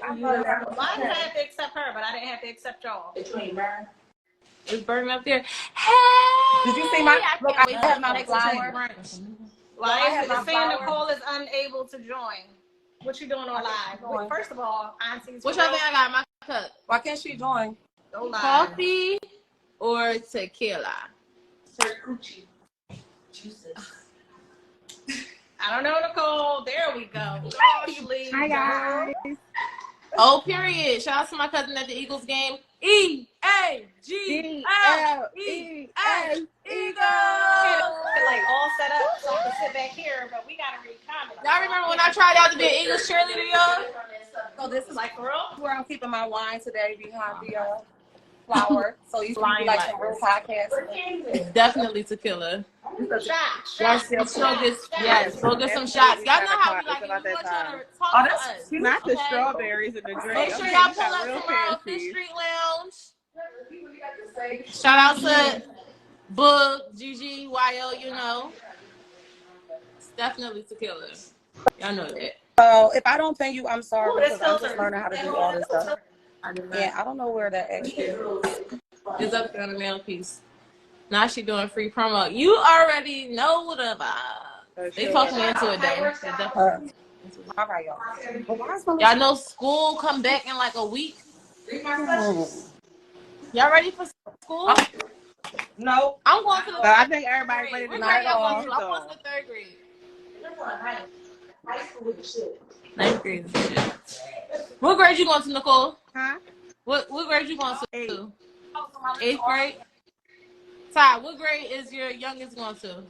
Why did I have to accept her, but I didn't have to accept y'all? It's burning up there. Hey! Did you see my? Look, I have my flower. Why is saying Nicole is unable to join? What you doing on live? Wait, first of all, Auntie's. Which other thing I got in my cup? Why can't she join? Coffee or tequila? I don't know, Nicole. There we go. Hi guys. Oh, period. Shout out to my cousin at the Eagles game. E-A-G-L-E-S, Eagles. Like all set up so I can sit back here, but we gotta read comments. Y'all remember when I tried out to be an Eagles cheerleader, y'all? So this is like for real. Where I'm keeping my wine today behind the flower. So you can be like some real podcast. Definitely tequila. Shots. Yes, go get some shots. Y'all know how we like it. We want y'all to talk to us. Not the strawberries in the drink. Make sure y'all pull up tomorrow, Fish Street Lounge. Shout out to Boog, Gigi, YO, you know. It's definitely tequila. Y'all know that. So if I don't thank you, I'm sorry because I'm just learning how to do all this stuff. Yeah, I don't know where that extra is. It's up there on the mail piece. Now she doing free promo. You already know the vibe. They talking me into it though. All right, y'all. Y'all know school come back in like a week. Y'all ready for school? No. I'm going to the I think everybody's ready to I'm go. going to the third grade. Ninth grade. What grade you going to, Nicole? Huh? What grade you going to? Eighth grade? Ty, what grade is your youngest going to?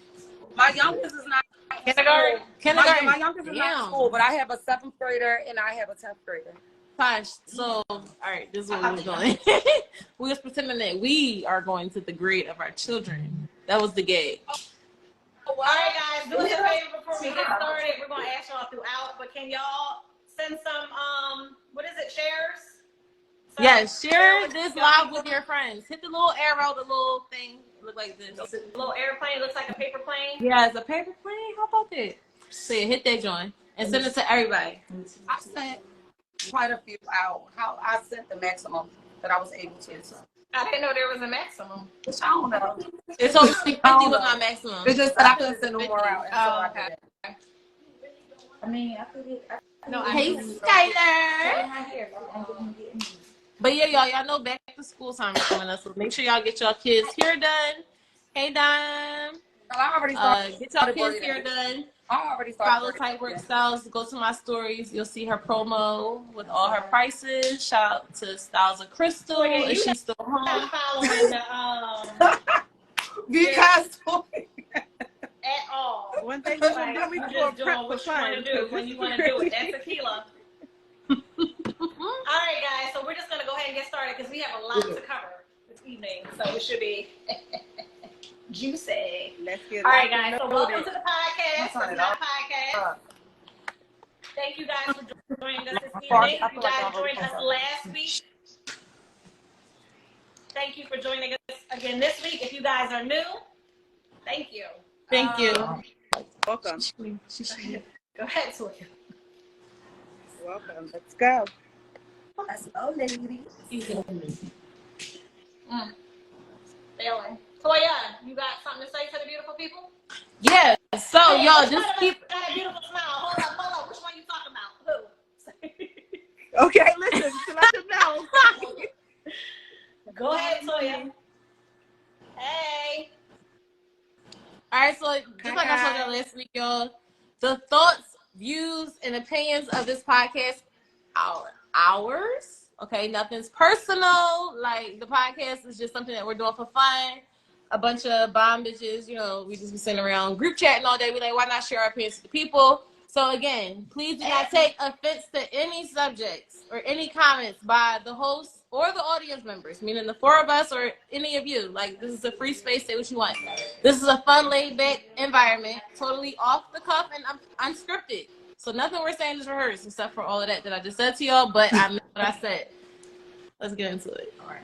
My youngest is not kindergarten. Kindergarten. My youngest is not in school, but I have a 7th grader and I have a 10th grader. Tosh, so all right, this is what we're doing. We was pretending that we are going to the grade of our children. That was the gag. All right, guys, do us a favor before we get started. We're gonna ask y'all throughout, but can y'all send some what is it, shares? Yes, share this live with your friends. Hit the little arrow, the little thing. Look like this. A little airplane, looks like a paper plane. Yeah, it's a paper plane. How about that? So yeah, hit that joint and send it to everybody. I sent quite a few out. How I sent the maximum that I was able to. So. I didn't know there was a maximum. I don't know. It's only 50 was my maximum. It's just that I couldn't send no more out. And so okay. I mean, I could get. No, hey, Skyler. But yeah, y'all know back to school time is coming up, so make sure y'all get y'all kids' hair done. Hey, Dime. I already started. Get y'all kids' hair done. I already started. Follow Tight Work Styles. Go to my stories. You'll see her promo with all her prices. Shout out to Styles of Crystal. Yeah, Is she still home? Not following the Because at all. One thing you want to do, we can Just do doing a what you prep want to do when you want to do it. That's tequila. All right, guys. So we're just gonna go ahead and get started because we have a lot to cover this evening. So it should be juicy. Let's get all right, guys. So welcome to the podcast. Podcast. Thank you guys for joining us this evening. You guys joined us last week. Thank you for joining us again this week. If you guys are new, thank you. Thank you. Welcome. Go ahead, Toya. Welcome. Let's go. let's go, ladies. Failing. Toya, you got something to say to the beautiful people? Yeah. So y'all just keep. Got a beautiful smile. Hold up. Which one you talking about? Who? Okay, listen. To let them know. Go ahead, Toya. Hey. All right, so just like I told y'all last week, y'all, the thoughts, views, and opinions of this podcast are ours. Okay, nothing's personal. Like, the podcast is just something that we're doing for fun. A bunch of bomb bitches, you know, we just be sitting around group chatting all day. We like, why not share our opinions with the people? So again, please do not take offense to any subjects or any comments by the host or the audience members, meaning the four of us or any of you. Like, this is a free space, say what you want. This is a fun, laid-back environment, totally off the cuff and unscripted. So nothing we're saying is rehearsed, except for all of that I just said to y'all, but I meant what I said. Let's get into it. All right.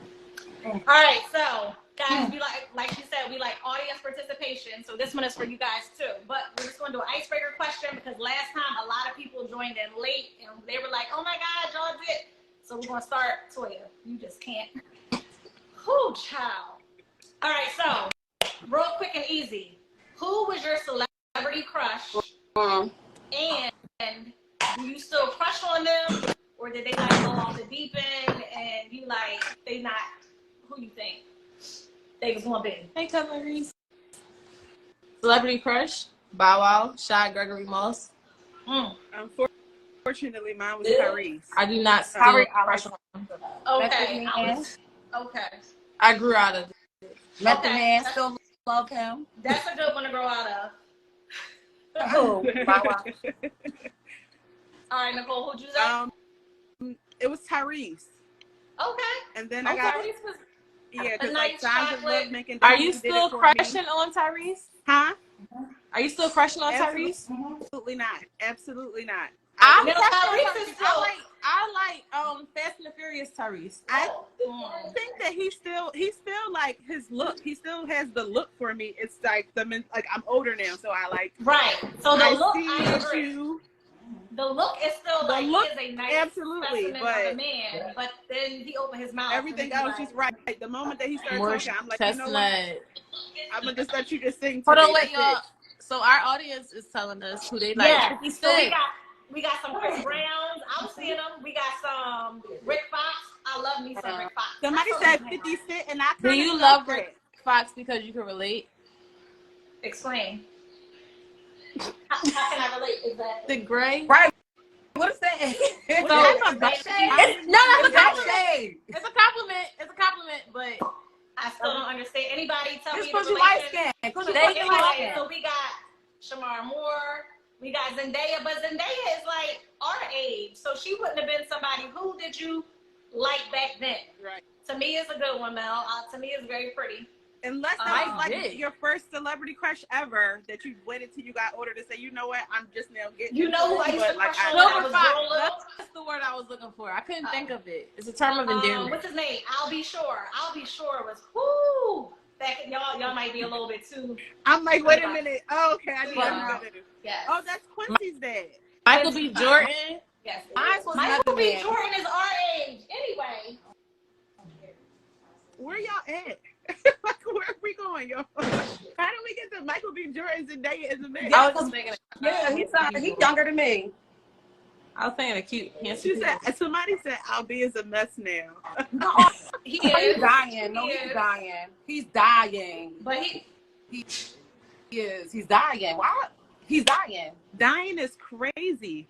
All right, so guys, we like you said, we like audience participation. So this one is for you guys too. But we're just going to do an icebreaker question because last time a lot of people joined in late and they were like, "Oh my God, y'all did." So we're gonna start. Toya, you just can't. Whoo, child. All right, so real quick and easy. Who was your celebrity crush? And do you still crush on them, or did they like go off the deep end and you like they not who you think they was gonna be? Hey, Cousin Reese. Celebrity crush? Bow Wow, Shy Gregory Moss. Unfortunately, mine was Tyrese. I do not still crush on him. Okay. I grew out of it. Method Man, still love him. That's a good one to grow out of. Oh, Bow Wow. All right, Nicole, who'd you say? It was Tyrese. Okay. And then I got Tyrese was because nice Signs of chocolate. Love making. Are you still crushing on Tyrese? Huh? Are you still crushing on Tyrese? Absolutely not. Absolutely not. I'm No, crushing on Tyrese is Tyrese. still. I like Fast and the Furious Tyrese. I think that he's still like his look. He still has the look for me. It's like I'm older now, so I like. Right. So the look, see I agree. you. The look is still like he is a nice absolutely, specimen but of a man, but then he opened his mouth. everything else is right. The moment that he started More talking, I'm like, chestnut. you know what? I'm gonna just let you just sing. Hold on, today. wait, y'all. So our audience is telling us who they like. Yeah. 50 So Cent. we got some Chris Browns. I'm seeing them. We got some Rick Fox. I love me some Rick Fox. Somebody said 50 Cent, and I Do kind of you love Rick Fox because you can relate? Explain. How can I relate? Is that The gray? Right. What is that? What So, type of shade? It's a compliment. shade. It's a compliment. It's a compliment, but I still don't understand. Anybody tell It's me because the you light relation? skin. So anyway, so we got Shamar Moore, we got Zendaya, but Zendaya is like our age, so she wouldn't have been somebody. Who did you like back then? Right. To me, it's a good one, Mel. To me, it's very pretty. Unless that was like your first celebrity crush ever, that you waited till you got older to say, you know what, I'm just now getting. You know who I used to crush on when I was real little? That's the word I was looking for. I couldn't think of it. It's a term of endearment. What's his name? I'll Be Sure. I'll Be Sure was whoo. Back y'all might be a little bit too. I'm like, wait a minute. Oh, okay, I need to. Yes. Oh, that's Quincy's dad. Michael B. Jordan. Yes. Michael B. Jordan is our age. Anyway. Where y'all at? Like, where are we going, yo? How do we get to Michael B. Jordan and Zendaya is a man? I was just making he's younger than me. I was saying a cute. She said, somebody said, Albie is a mess now. He's dying. No, he's dying. He's dying. But he is. He's dying. Why? He's dying. Dying is crazy.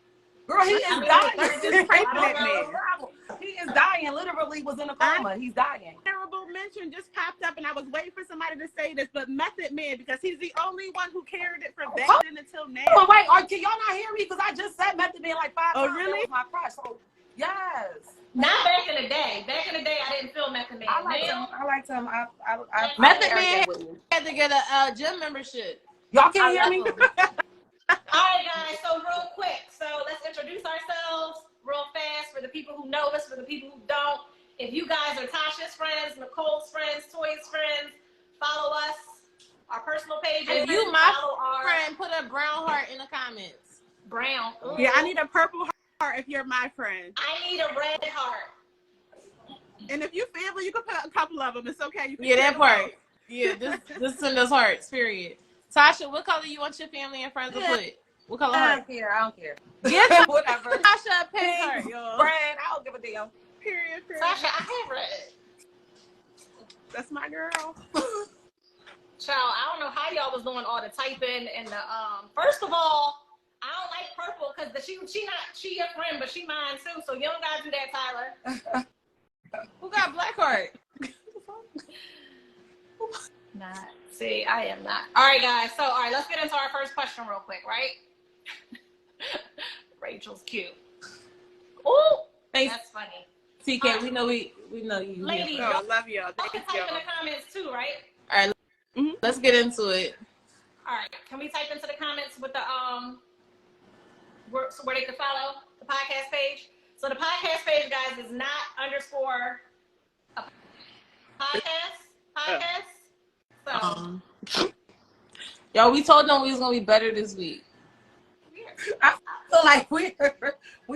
Girl, he is dying. Let's just pray for that man. He is dying. Literally was in a coma. He's dying. Honorable mention just popped up, and I was waiting for somebody to say this, but Method Man, because he's the only one who carried it from back then until now. Oh, wait, can y'all not hear me? Because I just said Method Man like 5 times. Oh, really? That was my crush. So, yes. not back in the day. Back in the day, I didn't feel Method Man. I liked him. I Method Man had to get a gym membership. Y'all can't hear me? All right, guys. So real quick. So let's introduce ourselves real fast for the people who know us, for the people who don't. If you guys are Tasha's friends, Nicole's friends, Toy's friends, follow us. Our personal pages. If you my friend, put a brown heart in the comments. Brown. Ooh. Yeah, I need a purple heart if you're my friend. I need a red heart. And if you family, you can put a couple of them. It's okay. You can that part. Yeah, just send us hearts, period. Tasha, what color you want your family and friends to put? What color heart? I don't care. Get whatever. Tasha a pink heart, y'all. Red, I don't give a damn. Period. Tasha, I hate red. That's my girl. Child, I don't know how y'all was doing all the typing and the first of all, I don't like purple because she your friend, but she mine too. So you don't gotta do that, Tyler. Who got black heart? Not. See, I am not. All right, guys. So, all right, let's get into our first question real quick, right? Rachel's cute. Ooh, Thanks. that's funny. TK, we know you. Ladies, I love y'all. y'all Thank can type in the comments too, right? All right, let's get into it. All right, can we type into the comments with the where they can follow the podcast page? So the podcast page, guys, is not underscore a podcast. So Yo, we told them we was gonna be better this week. I feel like we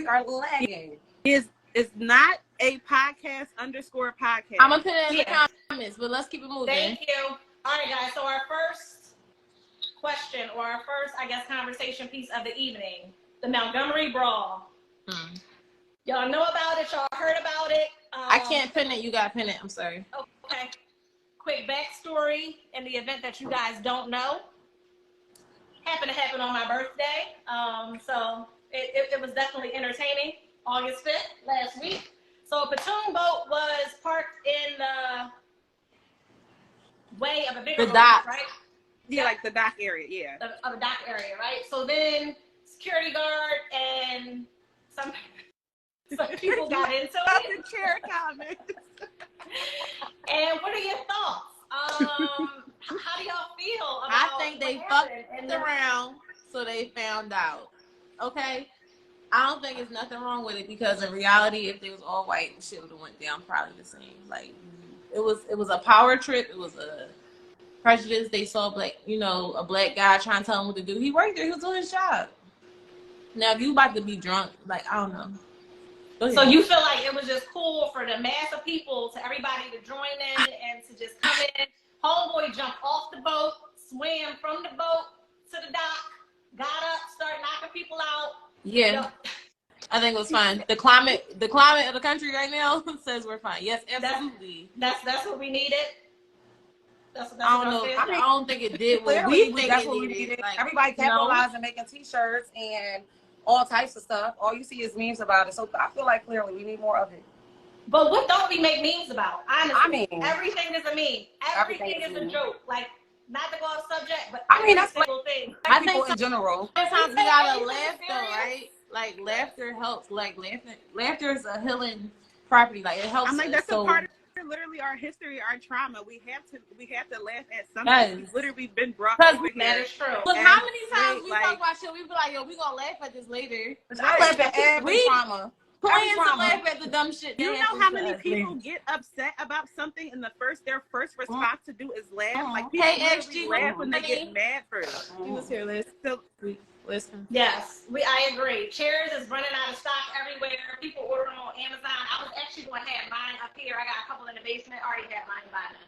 are lagging. It's not a podcast _ podcast. I'm gonna put it in the comments, but let's keep it moving. Thank you. All right, guys. So our first question, or our first, I guess, conversation piece of the evening, the Montgomery Brawl. Y'all know about it. Y'all heard about it. I can't pin it. You gotta pin it. I'm sorry. Okay. Quick backstory in the event that you guys don't know. Happened to happen on my birthday. So it was definitely entertaining. August 5th, last week. So a pontoon boat was parked in the way of a bigger boat, dock, right? Yeah, like the dock area, yeah. Of a dock area, right? So then security guard and some people got into it. The chair comments. And what are your thoughts? How do y'all feel about I think they fucked around, so they found out. Okay? I don't think it's nothing wrong with it, because in reality, if they was all white, shit would have went down probably the same. Like, it was a power trip. It was a prejudice. They saw a black guy trying to tell him what to do. He worked there. He was doing his job. Now, if you about to be drunk, like, I don't know. So you feel like it was just cool for the mass of people, to everybody to join in and to just come in. Homeboy jumped off the boat, swam from the boat to the dock, got up, started knocking people out. Yeah, I think it was fine. The climate of the country right now says we're fine. Yes, absolutely. That's what we needed. That's I don't know. I don't think it did what we think it needed. Like, everybody capitalizing, making T-shirts and all types of stuff. All you see is memes about it. So I feel like clearly we need more of it. But what don't we make memes about? Honestly, I mean, everything is a meme. Everything is a joke. Like, not to go off subject, but that's single thing. I think in general. Sometimes we gotta laugh though, right? Like, laughter helps. Like, laughter is a healing property. Like, it helps. I'm like, that's a part of literally our history, our trauma. We have to laugh at something. Yes. We've literally been brought Because over here. That is true. But how many times we talk about shit, we be like, yo, we gonna laugh at this later. I laugh at every trauma. Plan to laugh at the dumb shit. You know how many people get upset about something and their first response to do is laugh? Like, people literally laugh when they get mad first. He was here, listen. Yes, I agree. Chairs is running out of stock everywhere. People order them on Amazon. I was actually going to have mine up here. I got a couple in the basement. I already have mine by then.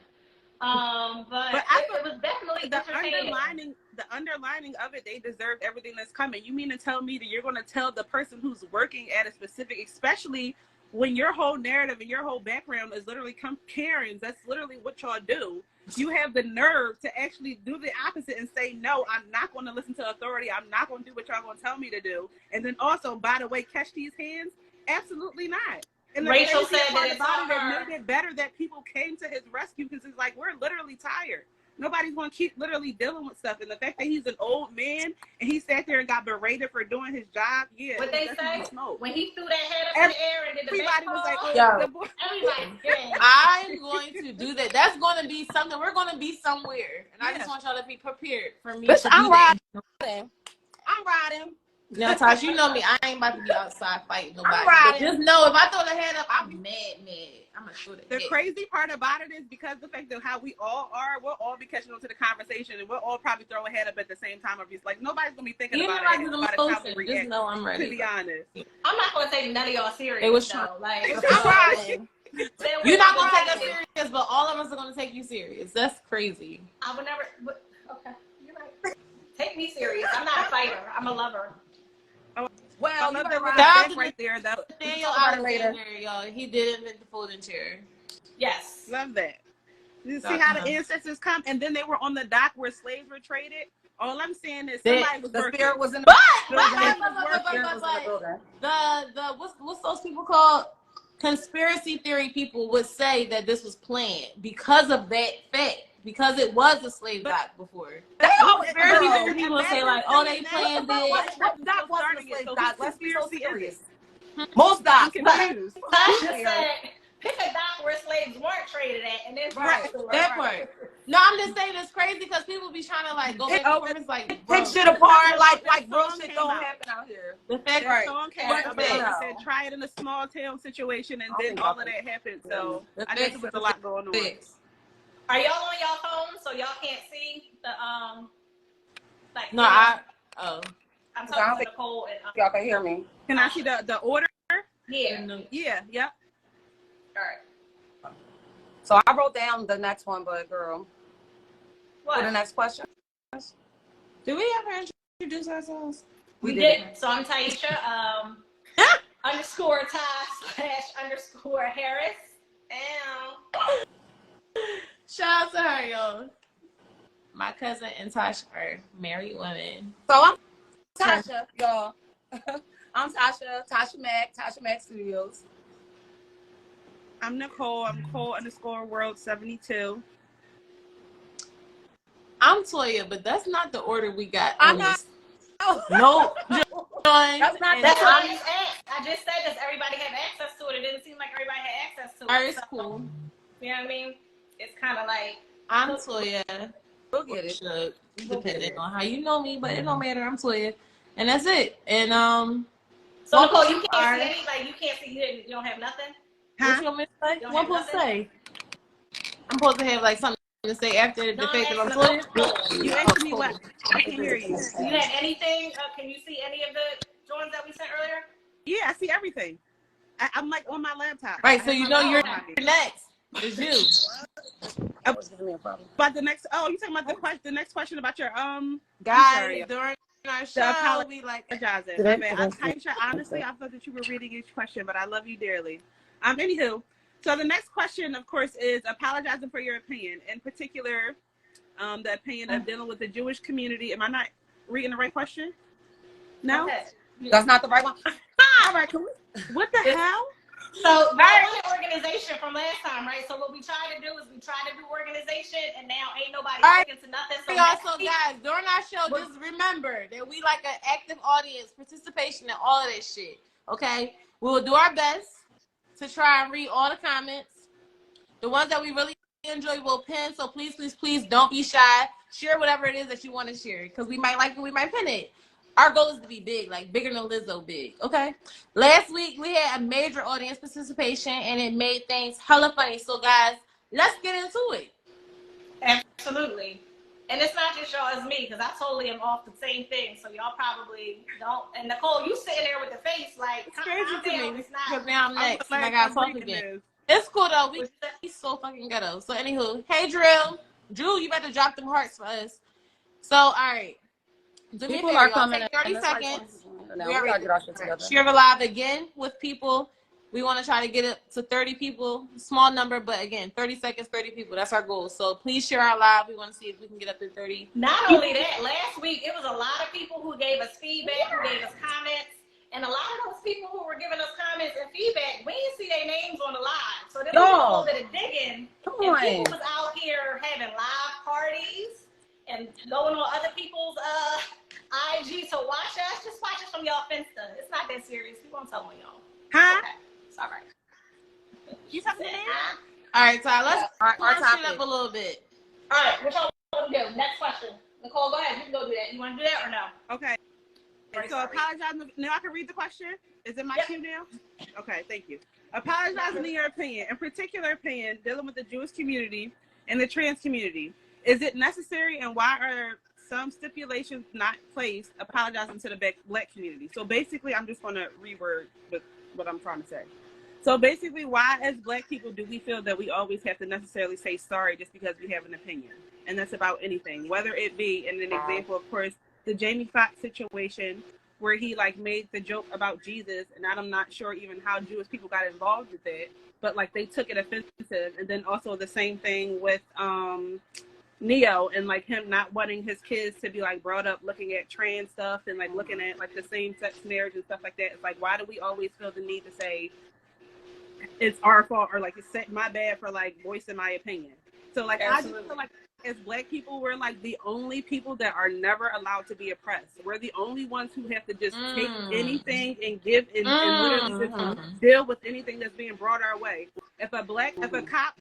But it was definitely the underlining of it. They deserved everything that's coming. You mean to tell me that you're going to tell the person who's working at a specific, especially when your whole narrative and your whole background is literally Karens? That's literally what y'all do. You have the nerve to actually do the opposite and say, no, I'm not going to listen to authority. I'm not going to do what y'all going to tell me to do. And then also, by the way, catch these hands? Absolutely not. And Rachel said that it's about it made it better that people came to his rescue, because it's like, we're literally tired. Nobody's going to keep literally dealing with stuff. And the fact that he's an old man and he sat there and got berated for doing his job, yeah. What they say, when he threw that head up in the air and did the everybody was like, oh, everybody. I'm going to do that. That's going to be something. We're going to be somewhere. And I just want y'all to be prepared for me. I'm riding. Now, Tosh, you know me. I ain't about to be outside fighting nobody. But just know, if I throw the head up, I'll be mad. I'm going to throw the head. Crazy part about it is because the fact that how we all are, we'll all be catching on to the conversation, and we'll all probably throw a head up at the same time. Like, nobody's going to be thinking about it. Just know I'm ready. To be honest. I'm not going to take none of y'all serious. It was though. Like, you're not going to take us serious, but all of us are going to take you serious. That's crazy. I would never. Okay, you're right. Take me serious. I'm not a fighter. I'm a lover. Well, that right there, though. Daniel Alexander, y'all. He did invent the folding chair. Yes. Love that. You see how the ancestors come, and then they were on the dock where slaves were traded? All I'm saying is somebody was working. Spirit was in the what's those people called? Conspiracy theory people would say that this was planned because of that fact. Because it was a slave dock before. Conspiracy theory people would say like, oh, they planned it. What dock wasn't a slave dock? Let's be so serious. Most docks. Tasha said, pick a dock where slaves weren't traded at, and then that part. No, I'm just saying it's crazy because people be trying to like go back and forth. It's like pick shit apart, like real shit don't happen out here. The fact that song came out, said try it in a small town situation, and then all of that happened. So I guess it was a lot going on. Are y'all on y'all phone so y'all can't see the like? No, I'm talking to Nicole and y'all can hear me. Can I see the order? Yeah. Yeah. Yep. All right. So I wrote down the next one, but girl, What? for the next question. Did we ever introduce ourselves? We did. So I'm Taisha, _Ty / Harris. And Shout out to her, yo. My cousin and Tasha are married women. So I'm Tasha, y'all. I'm Tasha Mac Studios. I'm Nicole. I'm Cole _World 72. I'm Toya, but that's not the order we got. I'm not. Nope. That's what I just asked. I just said, does everybody have access to it? It didn't seem like everybody had access to it. Alright, it's cool. You know what I mean? It's kind of like I'm Toya. We'll get it. Depending on how you know me, but it don't matter. I'm Toya, and that's it. And so Nicole, you can't see any, like you can't see. You don't have nothing. What you want me to say? What I'm supposed to say? I'm supposed to have like something to say after the fact that I'm Toya. You asked me what? I can hear you. Do you have anything? Can you see any of the joins that we sent earlier? Yeah, I see everything. I'm like on my laptop. Right, so you know you're next. It's you. But the next, you talking about the next question about your guys during our show, we like apologizing. Taisha, honestly, I thought that you were reading each question, but I love you dearly. Anywho, so the next question, of course, is apologizing for your opinion. In particular, the opinion of dealing with the Jewish community. Am I not reading the right question? No, that's not the right one. All right, what the hell? So that was an organization from last time, right? So what we try to do is we try to do organization, and now ain't nobody sticking to nothing. So also, guys, during our show, just remember that we like an active audience, participation, and all of that shit. Okay, we will do our best to try and read all the comments. The ones that we really enjoy will pin. So please, please, please don't be shy. Share whatever it is that you want to share, because we might like it, we might pin it. Our goal is to be big, like bigger than Lizzo big, okay? Last week, we had a major audience participation, and it made things hella funny. So, guys, let's get into it. Absolutely. And it's not just y'all, it's me, because I totally am off the same thing. So y'all probably don't. And Nicole, you sitting there with the face like, it's crazy to me. It's not. Because now I'm next, and I got to talk again. It's cool, though. We so fucking ghetto. So, anywho, hey, Drew, you better drop them hearts for us. So, all right. Do me a favor, y'all. Take 30 seconds. Share the live again with people. We want to try to get it to 30 people. Small number, but again, 30 seconds, 30 people. That's our goal. So please share our live. We want to see if we can get up to 30. Not only that, last week it was a lot of people who gave us feedback, who gave us comments. And a lot of those people who were giving us comments and feedback, we didn't see their names on the live. So there was a little bit of digging. And people was out here having live parties and going on other people's IG to watch us. Just watch us from y'all Finsta. It's not that serious. We won't tell on y'all. Huh? Okay. It's all right. You talking to me? All right, Ty, let's punch it up a little bit. All right, what y'all want to do? Next question. Nicole, go ahead. You can go do that. You want to do that or no? Okay. So apologize. Now I can read the question. Is it my cue now? Okay, thank you. Apologizing in your opinion, in particular opinion, dealing with the Jewish community and the trans community. Is it necessary, and why are some stipulations not placed apologizing to the black community? So basically, I'm just going to reword what I'm trying to say. So basically, why as black people do we feel that we always have to necessarily say sorry just because we have an opinion? And that's about anything, whether it be, in an example, of course, the Jamie Foxx situation where he like made the joke about Jesus, and I'm not sure even how Jewish people got involved with it, but like they took it offensive. And then also the same thing with Neo and like him not wanting his kids to be like brought up looking at trans stuff and like looking at like the same sex marriage and stuff like that. It's like, why do we always feel the need to say it's our fault or like it's my bad for like voicing my opinion? So like absolutely. I just feel like as black people, we're like the only people that are never allowed to be oppressed. We're the only ones who have to just take anything and give and literally just deal with anything that's being brought our way. If a cop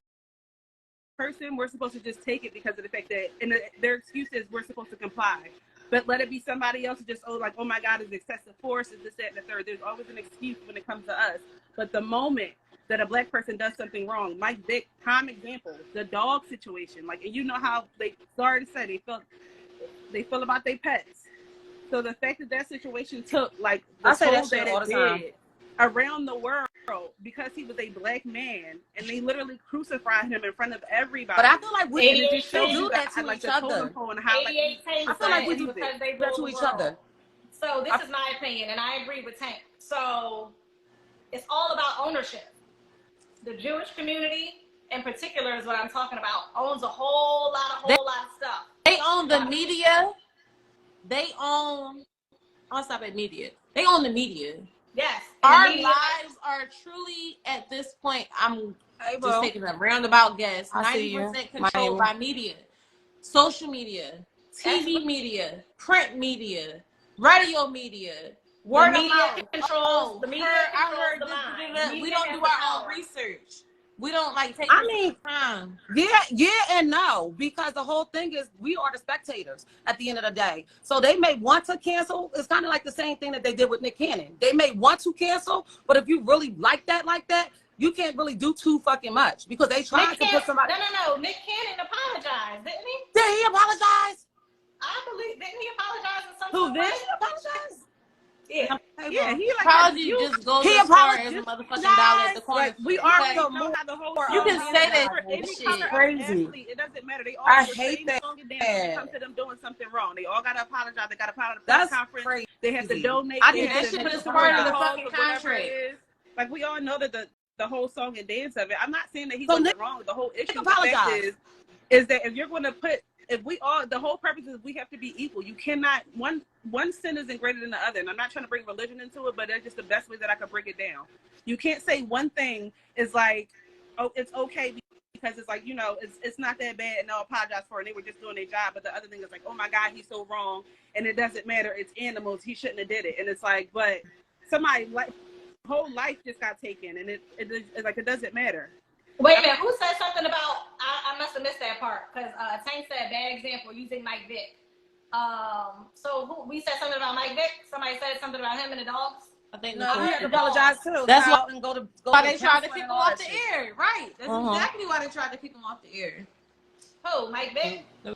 person, we're supposed to just take it because of the fact that, and their excuse is we're supposed to comply. But let it be somebody else who just, oh my God, it's excessive force, is this, that, and the third. There's always an excuse when it comes to us. But the moment that a black person does something wrong. Mike Vick, prime example, the dog situation. Like, and you know how they started to say they feel about their pets. So the fact that situation took like the toll that it did around the world because he was a black man, and they literally crucified him in front of everybody. But I feel like we just shows do you that to like each the other. and how, like, I feel like we do that to each other. So this is my opinion, and I agree with Tank. So it's all about ownership. The Jewish community, in particular, is what I'm talking about, owns a whole lot of stuff. They own the media. They own. I'll stop at media. They own the media. Yes. Our lives are truly, at this point, I'm just taking a roundabout guess, 90% controlled by media. Social media, TV media, print media, radio media, word of mouth. Controls the media. I heard this. We don't do our own research. We don't like take time. Yeah, and no, because the whole thing is we are the spectators at the end of the day. So they may want to cancel. It's kind of like the same thing that they did with Nick Cannon. They may want to cancel, but if you really like that, you can't really do too fucking much because they tried to put somebody. No. Nick Cannon apologized, didn't he? Did he apologize? I believe, didn't he apologize in some Who did he apologize? Yeah. Yeah, he like apology just goes as far as a motherfucking dollar at the corner. Like, we already know how the whole you can say that shit. Crazy. It doesn't matter. They all I hate that. Song and dance when it comes to them doing something wrong. They all gotta apologize. They gotta apologize. That's conference. crazy. They have to donate. I think that shit is part of the fucking contract. Like, we all know that the whole song and dance of it. I'm not saying that he wasn't wrong. The whole issue is that if you're going to put, if we all, the whole purpose is we have to be equal. You cannot, one sin isn't greater than the other. And I'm not trying to bring religion into it, but that's just the best way that I could break it down. You can't say one thing is like, oh, it's okay because it's like, you know, it's not that bad and they'll apologize for it. And they were just doing their job. But the other thing is like, oh my God, he's so wrong. And it doesn't matter. It's animals. He shouldn't have did it. And it's like, but somebody like, whole life just got taken, and it's like, it doesn't matter. Wait a minute, who said something about? I must have missed that part because Tank said bad example using Mike Vick. So we said something about Mike Vick. Somebody said something about him and the dogs. I think no, he had to apologize too. That's why they tried to kick him off the air. Right. That's exactly why they tried to kick him off the air. Who? Mike Vick? We're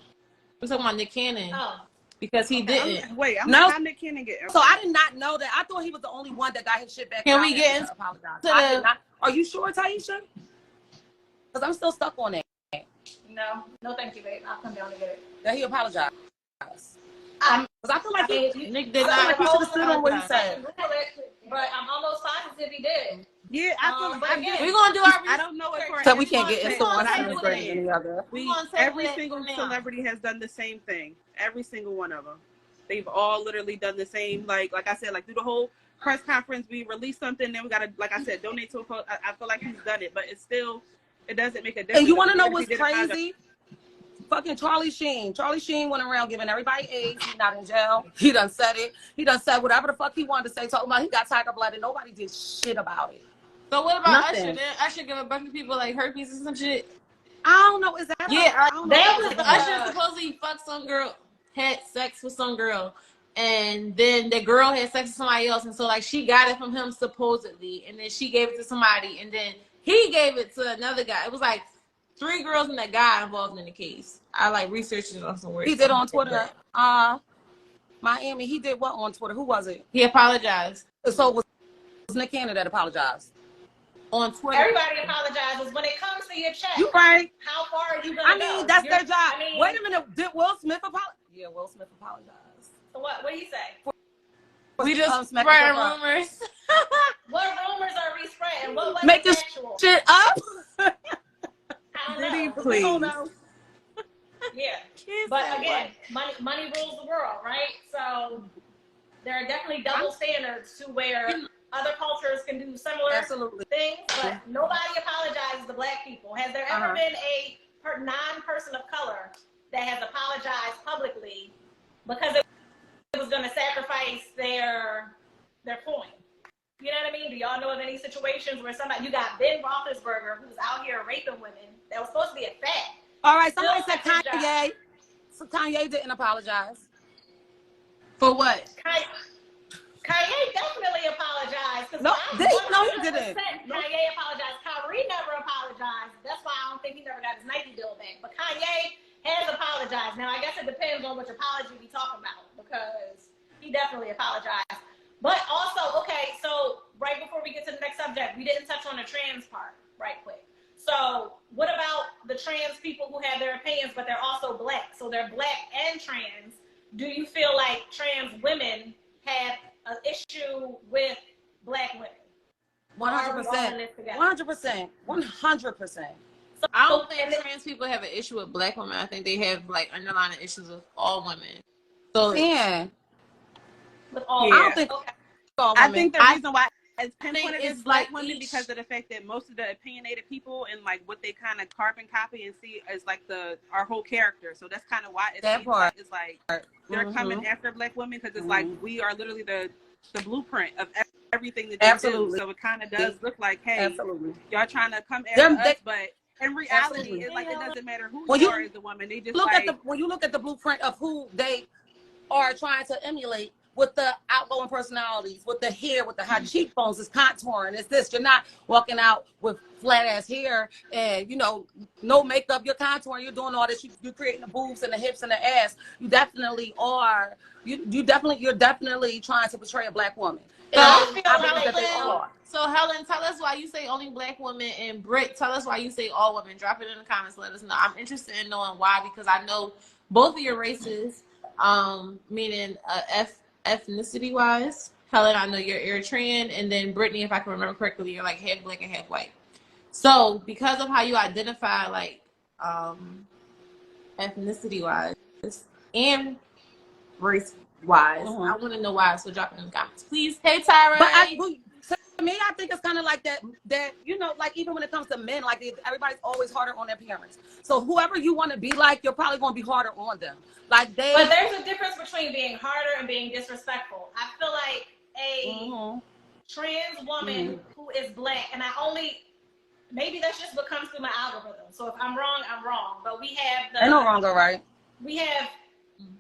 talking about Nick Cannon. Oh. Because he didn't. How Nick Cannon get? So I did not know that. I thought he was the only one that got his shit back. Can we get into apologize? Are you sure, Taisha? Because I'm still stuck on that. No, thank you, babe. I'll come down and get it. That he apologized. Because I feel like Nick did not. He should have stood on what he said. But I'm almost positive he did. Yeah, I feel like we're gonna do our. I don't know if so we can't get into one thing than any other. Every single celebrity has done the same thing. Every single one of them. They've all literally done the same. Like I said, like through the whole press conference, we release something, then we gotta, like I said, donate to a cause. I feel like he's done it, but it's still, it doesn't make a difference. And you want to know what's crazy? Fucking Charlie Sheen. Charlie Sheen went around giving everybody AIDS. He's not in jail. He done said it. He done said whatever the fuck he wanted to say. Talking about he got tiger blood and nobody did shit about it. So what about Usher? Did Usher give a bunch of people like herpes or some shit? I don't know. Is that? Yeah, that was Usher supposedly fucked some girl, had sex with some girl, and then the girl had sex with somebody else, and so like she got it from him supposedly, and then she gave it to somebody, and then he gave it to another guy. It was like 3 girls and that guy involved in the case. I like researched it on somewhere. He did on Twitter. Miami. He did what on Twitter? Who was it? He apologized. So it was Nick Cannon that apologized. On Twitter. Everybody apologizes when it comes to your check. You right. How far are you gonna go? I mean, that's their job. Wait a minute. Did Will Smith apologize? Yeah, Will Smith apologized. So what did he say? We just spread rumors. What rumors are we spreading? What was make this actual? Shit up? I don't know. Please. Yeah. But again, money rules the world, right? So there are definitely double standards to where other cultures can do similar things, but nobody apologizes to Black people. Has there ever been a non-person of color that has apologized publicly because it was going to sacrifice their point? You know what I mean? Do y'all know of any situations where you got Ben Roethlisberger, who's out here raping women, that was supposed to be a fact? All right, somebody said Kanye. So Kanye didn't apologize. For what? Kanye definitely apologized. No, he didn't. Kanye apologized. Kyrie never apologized. That's why I don't think he never got his Nike deal back. But Kanye has apologized. Now, I guess it depends on which apology we talk about, because he definitely apologized. But also, okay, so right before we get to the next subject, we didn't touch on the trans part right quick. So what about the trans people who have their opinions, but they're also black? So they're black and trans. Do you feel like trans women have an issue with black women? 100%. 100%. 100%. So I don't think trans people have an issue with black women. I think they have like underlying issues with all women. So yeah. With all, I don't think all women. I think the reason why it's pinpointed it's as black like women because of the fact that most of the opinionated people and like what they kind of carbon copy and see as like our whole character. So that's kind of why it's like they're coming after black women, because it's like we are literally the blueprint of everything that they do. So it kind of does look like, hey, y'all trying to come after us, but in reality, it's like it doesn't matter who you are as a woman. They just when you look at the blueprint of who they are trying to emulate, with the outgoing personalities, with the hair, with the high cheekbones, it's contouring, it's this. You're not walking out with flat ass hair and, you know, no makeup, you're contouring, you're doing all this, you're creating the boobs and the hips and the ass. You definitely are, you're definitely trying to portray a black woman. So, Helen, tell us why you say only black women, and Britt, tell us why you say all women. Drop it in the comments, let us know. I'm interested in knowing why, because I know both of your races, meaning ethnicity wise. Helen, I know you're Eritrean, and then Brittany, if I can remember correctly, you're like half black and half white. So because of how you identify, like ethnicity wise and race wise, I want to know why. So drop it in the comments, please. Hey, Tyra. But to me, I think it's kind of like that, you know, like even when it comes to men, like everybody's always harder on their parents. So whoever you want to be like, you're probably going to be harder on them. But there's a difference between being harder and being disrespectful. I feel like a trans woman who is black, and maybe that's just what comes through my algorithm. So if I'm wrong, I'm wrong. But we have ain't no wrong or right. We have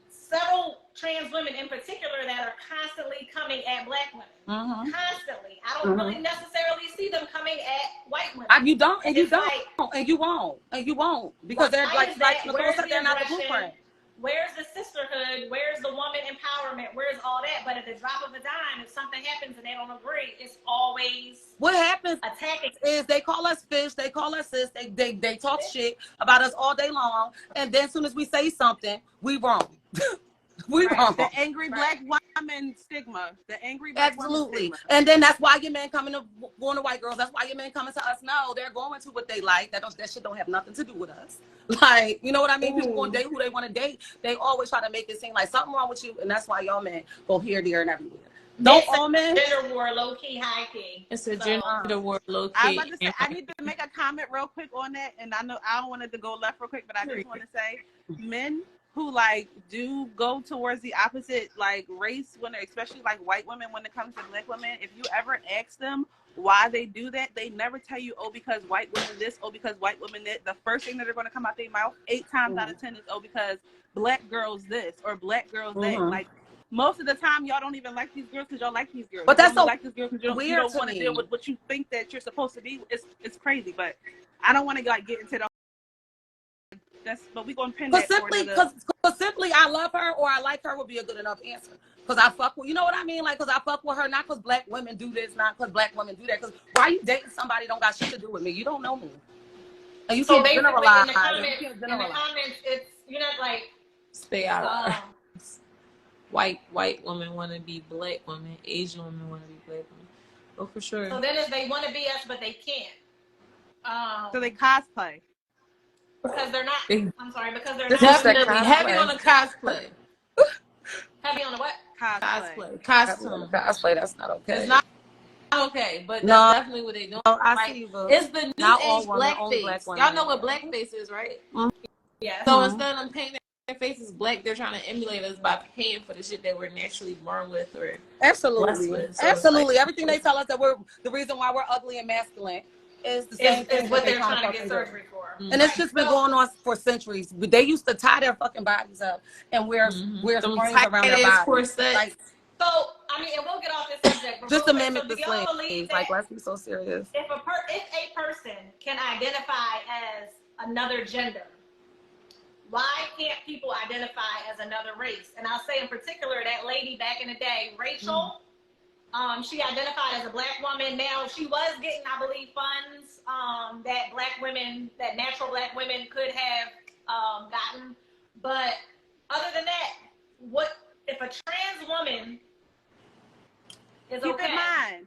several trans women in particular that are constantly coming at black women. Constantly. I don't really necessarily see them coming at white women. You don't, and you don't, and you won't, because they're like Nicole said, they're not the blueprint. Where's the sisterhood? Where's the woman empowerment? Where's all that? But at the drop of a dime, if something happens and they don't agree, it's always what happens. Attacking is they call us fish, they call us sis, they talk shit about us all day long, and then as soon as we say something, we wrong. We wrong. The angry black woman stigma. The angry black woman stigma. And then that's why your men going to white girls. That's why your men coming to us. No, they're going to what they like. That shit don't have nothing to do with us. Like, you know what I mean? People going to date who they want to date. They always try to make it seem like something wrong with you, and that's why y'all men go here, there, and everywhere. Don't all men? Gender war, low key, high key. It's a gender war, low key. I was about to say, I need to make a comment real quick on that, and I know I don't want it to go left real quick, but I just want to say, men who like do go towards the opposite like race, when especially like white women, when it comes to black women, if you ever ask them why they do that, they never tell you, oh, because white women this, oh, because white women that. The first thing that they're going to come out their mouth 8 times out of 10 is, oh, because black girls this or black girls that. Like most of the time, y'all don't even like these girls because y'all like these girls. But that's so like these girls because you don't want to deal with what you think that you're supposed to be. It's crazy, but I don't want to like get into the. But we're gonna pin that because simply I love her or I like her would be a good enough answer. Because I fuck with, you know what I mean? Like, because I fuck with her, not because black women do this, not because black women do that. Because why you dating somebody don't got shit to do with me? You don't know me. And you can't generalize. In the comments, it's, you're not like, stay out of white women want to be black women, Asian women want to be black women. Oh, for sure. So then if they want to be us, but they can't. So they cosplay. Because they're not. I'm sorry. Because they're definitely heavy on the cosplay. Heavy on the what? Cosplay. Cosplay. That's not okay. It's not okay, but that's definitely what they doing. I see. It's the new age blackface. Y'all know what blackface is, right? Yeah. So instead of them painting their faces black, they're trying to emulate us by paying for the shit that we're naturally born with or absolutely, with. So absolutely. Everything they tell us that we're the reason why we're ugly and masculine. Is the same thing what they're trying to get surgery for. And it's just been going on for centuries. They used to tie their fucking bodies up and wear springs around their bodies. So, I mean, and we'll get off this subject. But Just real to quick, mimic so the do y'all believe slaves. that Like, let's be so serious. if a person can identify as another gender, why can't people identify as another race? And I'll say in particular that lady back in the day, Rachel, she identified as a black woman. Now she was getting, I believe, funds that natural black women could have gotten. But other than that, what if a trans woman is Keep okay? in mind,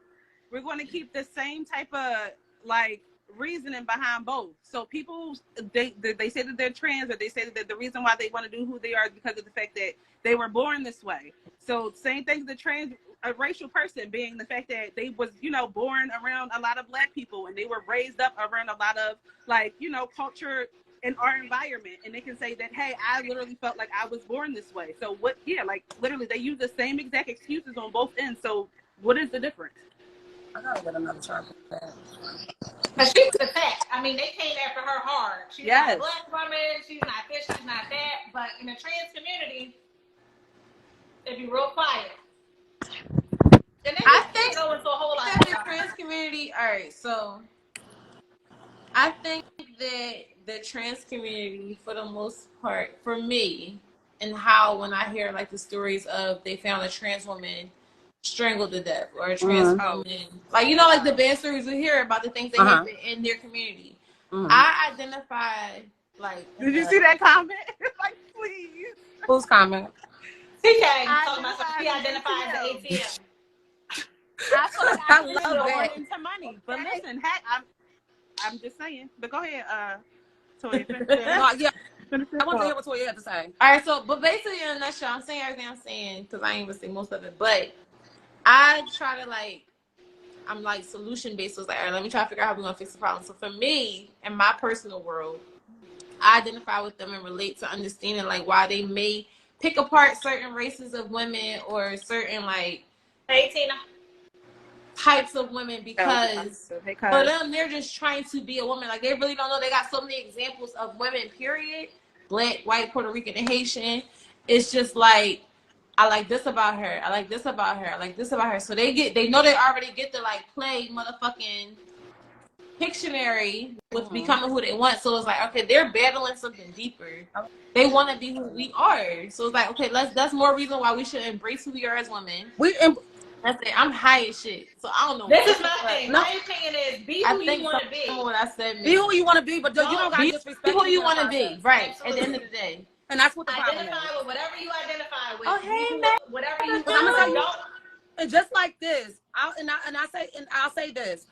we're going to keep the same type of like reasoning behind both. So people, they say that they're trans, or they say that the reason why they want to do who they are is because of the fact that they were born this way. So same thing as the trans a racial person being the fact that they was, you know, born around a lot of black people and they were raised up around a lot of like, you know, culture in our environment, and they can say that, hey, I literally felt like I was born this way. So what? Yeah, like literally they use the same exact excuses on both ends. So what is the difference? I gotta get another chocolate. But she was the fact. I mean, they came after her hard. She's not a Yes. black woman. She's not this. She's not that. But in the trans community, it'd be real quiet. And then I think go into a whole lot that of the stuff. trans community. All right, so I think that the trans community, for the most part, for me, and how when I hear like the stories of they found a trans woman strangled to death, or a trans woman, like, you know, like the bad stories we hear about the things they happen in their community. I identify like. Did you see that comment? Like, please. Who's comment? TK talking about she identifies as ATM. I feel like I I love going that. into money. But listen, heck, I'm just saying. But go ahead, Toya. Yeah, I want to hear what Toya had to say. All right, so, but basically in a nutshell, I'm saying everything I'm saying because I ain't even say most of it, but I try to like, I'm like solution based. So it's like, all right, let me try to figure out how we're gonna fix the problem. So for me, in my personal world, I identify with them and relate to understanding like why they may pick apart certain races of women or certain like Hey, Tina. types of women, because for them, they're just trying to be a woman. Like, they really don't know. They got so many examples of women, period. Black, white, Puerto Rican, and Haitian. It's just like, I like this about her. I like this about her. I like this about her. So they know they already get to like play motherfucking Pictionary with becoming who they want. So it's like, okay, they're battling something deeper. They want to be who we are. So it's like, okay, that's more reason why we should embrace who we are as women. That's it. I'm high as shit, so I don't know. This is my thing. My opinion is be who you want to be. What I said, be who you want to be, but you don't got to disrespect who you want to be, right? Absolutely. At the end of the day, and that's what the problem is. Identify with whatever you identify with. Oh, hey, man. Whatever you I'm gonna tell you, don't. and just like this, I'll say this: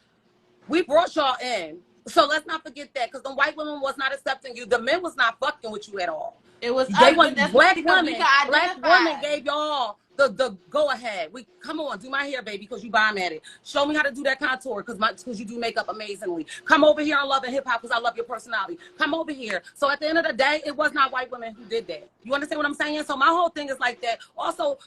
we brought y'all in, so let's not forget that, because the white women was not accepting you. The men was not fucking with you at all. It was black women. Black women gave y'all the go ahead. We come on, do my hair, baby, because you bomb at it. Show me how to do that contour, because you do makeup amazingly. Come over here on Love and Hip Hop, because I love your personality. Come over here. So at the end of the day, it was not white women who did that. You understand what I'm saying? So my whole thing is like that. Also,